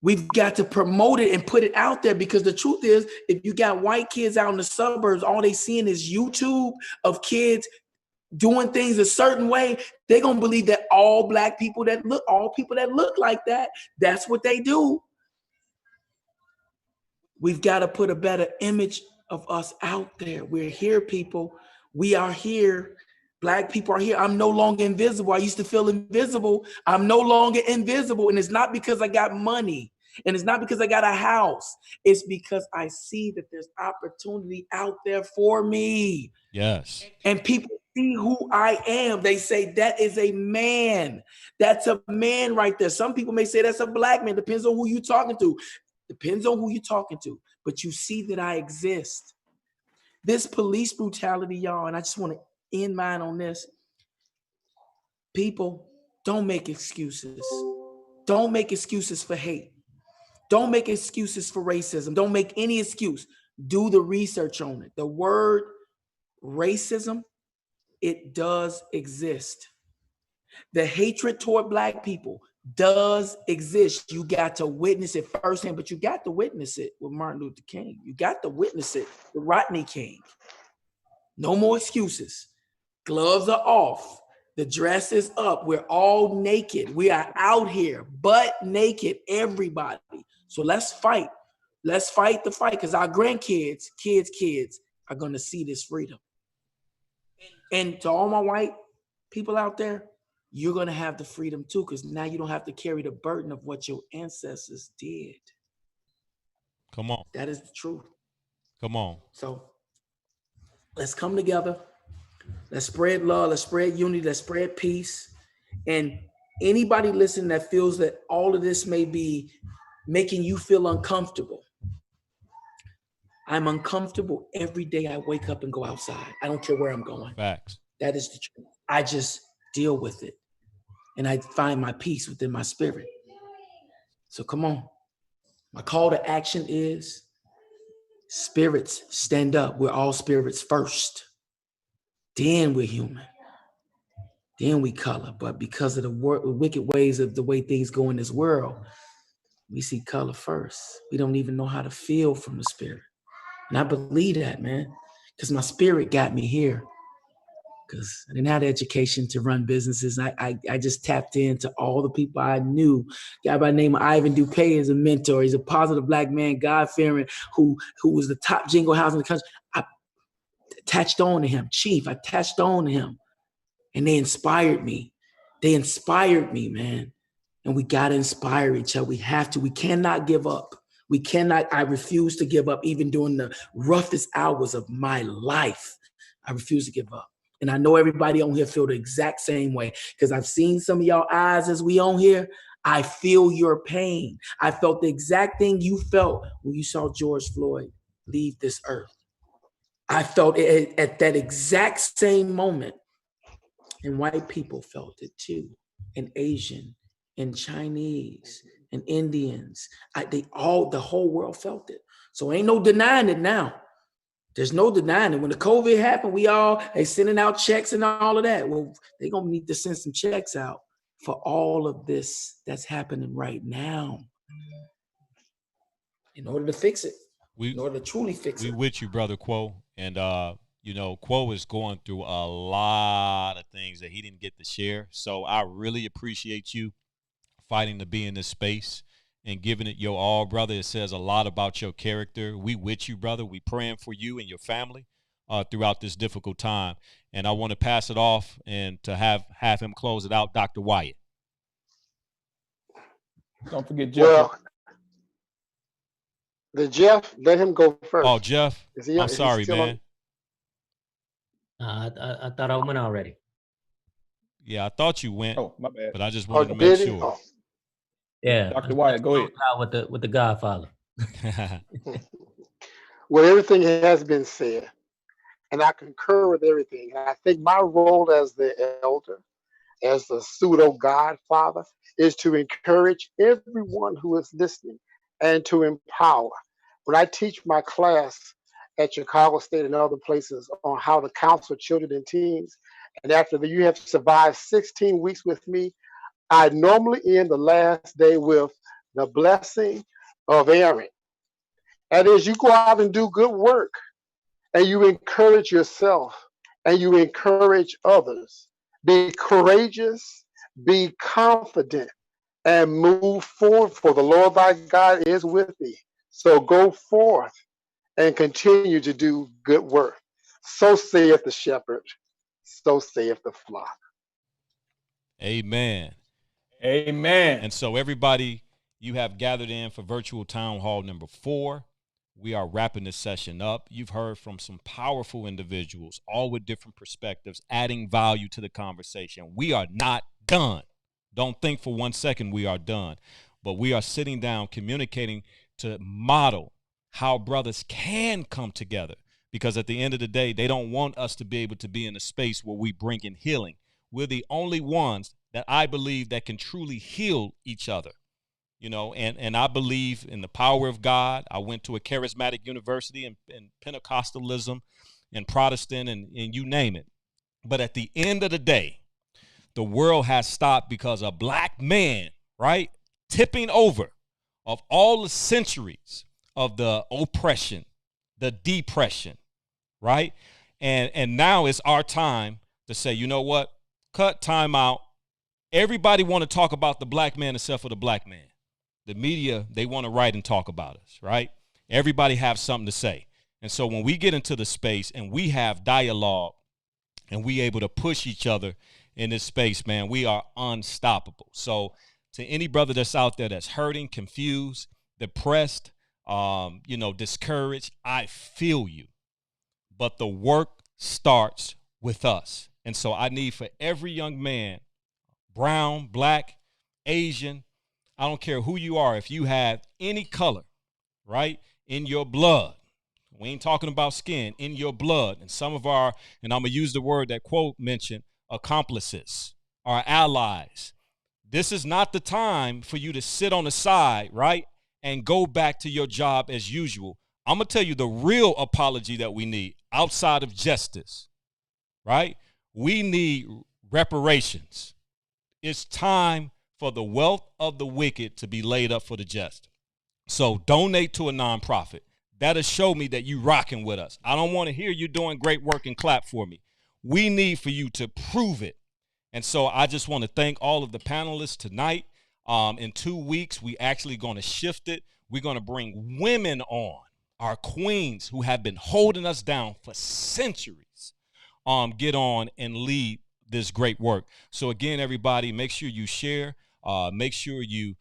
We've got to promote it and put it out there, because the truth is, if you got white kids out in the suburbs, all they seeing is YouTube of kids doing things a certain way. They're going to believe that all people that look like that, that's what they do. We've got to put a better image of us out there. We're here, people. We are here. Black people are here. I'm no longer invisible. I used to feel invisible. I'm no longer invisible. And it's not because I got money. And it's not because I got a house. It's because I see that there's opportunity out there for me. Yes. And people see who I am. They say, that is a man. That's a man right there. Some people may say that's a Black man. Depends on who you're talking to. Depends on who you're talking to. But you see that I exist. This police brutality, y'all, and I just want to end mine on this. People, don't make excuses. Don't make excuses for hate. Don't make excuses for racism. Don't make any excuse. Do the research on it. The word racism, it does exist. The hatred toward Black people does exist. You got to witness it firsthand, but you got to witness it with Martin Luther King. You got to witness it with Rodney King. No more excuses. Gloves are off. The dress is up. We're all naked. We are out here, butt naked, everybody. So let's fight. Let's fight the fight, because our grandkids, kids are going to see this freedom. And to all my white people out there, you're going to have the freedom too, because now you don't have to carry the burden of what your ancestors did. Come on. That is the truth. Come on. So let's come together. Let's spread love. Let's spread unity. Let's spread peace. And anybody listening that feels that all of this may be making you feel uncomfortable, I'm uncomfortable every day I wake up and go outside. I don't care where I'm going. Facts. That is the truth. I just deal with it. And I find my peace within my spirit. So come on. My call to action is spirits, stand up. We're all spirits first. Then we're human. Then we color. But because of the wicked ways of the way things go in this world, we see color first. We don't even know how to feel from the spirit. And I believe that, man, because my spirit got me here. Because I didn't have the education to run businesses. I just tapped into all the people I knew. A guy by the name of Ivan Dupay is a mentor. He's a positive Black man, God-fearing, who was the top jingle house in the country. I attached on to him. Chief, I attached on to him. And they inspired me. They inspired me, man. And we got to inspire each other. We have to. We cannot give up. We cannot. I refuse to give up even during the roughest hours of my life. I refuse to give up. And I know everybody on here feel the exact same way, because I've seen some of y'all eyes as we on here. I feel your pain. I felt the exact thing you felt when you saw George Floyd leave this earth. I felt it at that exact same moment. And white people felt it too. And Asian and Chinese and Indians. The whole world felt it. So ain't no denying it now. There's no denying it. When the COVID happened, they sending out checks and all of that. Well, they're going to need to send some checks out for all of this that's happening right now in order to fix it, in order to truly fix it. We with you, Brother Quo. And, Quo is going through a lot of things that he didn't get to share. So I really appreciate you fighting to be in this space and giving it your all, brother. It says a lot about your character. We with you, brother. We praying for you and your family throughout this difficult time. And I want to pass it off and to have him close it out, Dr. Wyatt. Don't forget Jeff. Well, Jeff, let him go first. Oh, Jeff, I'm sorry, man. I thought I went already. Yeah, I thought you went. Oh, my bad. But I just wanted to make sure. Oh. Yeah, Dr. Wyatt, go ahead. With the Godfather. Well, everything has been said, and I concur with everything. And I think my role as the elder, as the pseudo Godfather, is to encourage everyone who is listening and to empower. When I teach my class at Chicago State and other places on how to counsel children and teens, and after you have survived 16 weeks with me, I normally end the last day with the blessing of Aaron. That is, you go out and do good work, and you encourage yourself, and you encourage others. Be courageous, be confident, and move forward, for the Lord thy God is with thee. So go forth and continue to do good work. So saith the shepherd, so saith the flock. Amen. Amen. And so everybody, you have gathered in for virtual town hall number 4. We are wrapping this session up. You've heard from some powerful individuals, all with different perspectives, adding value to the conversation. We are not done. Don't think for 1 second we are done. But we are sitting down, communicating to model how brothers can come together. Because at the end of the day, they don't want us to be able to be in a space where we bring in healing. We're the only ones that I believe that can truly heal each other. And I believe in the power of God. I went to a charismatic university in Pentecostalism and Protestant and you name it. But at the end of the day, the world has stopped because a black man, right, tipping over of all the centuries of the oppression, the depression, right? And now it's our time to say, you know what? cut, time out. Everybody want to talk about the black man except for the black man. The media, they want to write and talk about us, right? Everybody have something to say. And so when we get into the space and we have dialogue and we able to push each other in this space, man, we are unstoppable. So to any brother that's out there that's hurting, confused, depressed, discouraged, I feel you. But the work starts with us. And so I need for every young man, brown, black, Asian, I don't care who you are, if you have any color, right, in your blood, we ain't talking about skin, in your blood, and some of our, and I'm going to use the word that quote mentioned, accomplices, our allies. This is not the time for you to sit on the side, right, and go back to your job as usual. I'm going to tell you the real apology that we need outside of justice, right? We need reparations. It's time for the wealth of the wicked to be laid up for the just. So donate to a nonprofit. That'll show me that you rocking with us. I don't want to hear you doing great work and clap for me. We need for you to prove it. And so I just want to thank all of the panelists tonight. In 2 weeks, we actually going to shift it. We're going to bring women on, our queens who have been holding us down for centuries, get on and lead this great work. So again, everybody, make sure you share. Make sure you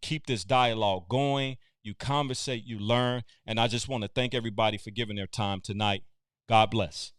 keep this dialogue going. You conversate, you learn. And I just want to thank everybody for giving their time tonight. God bless.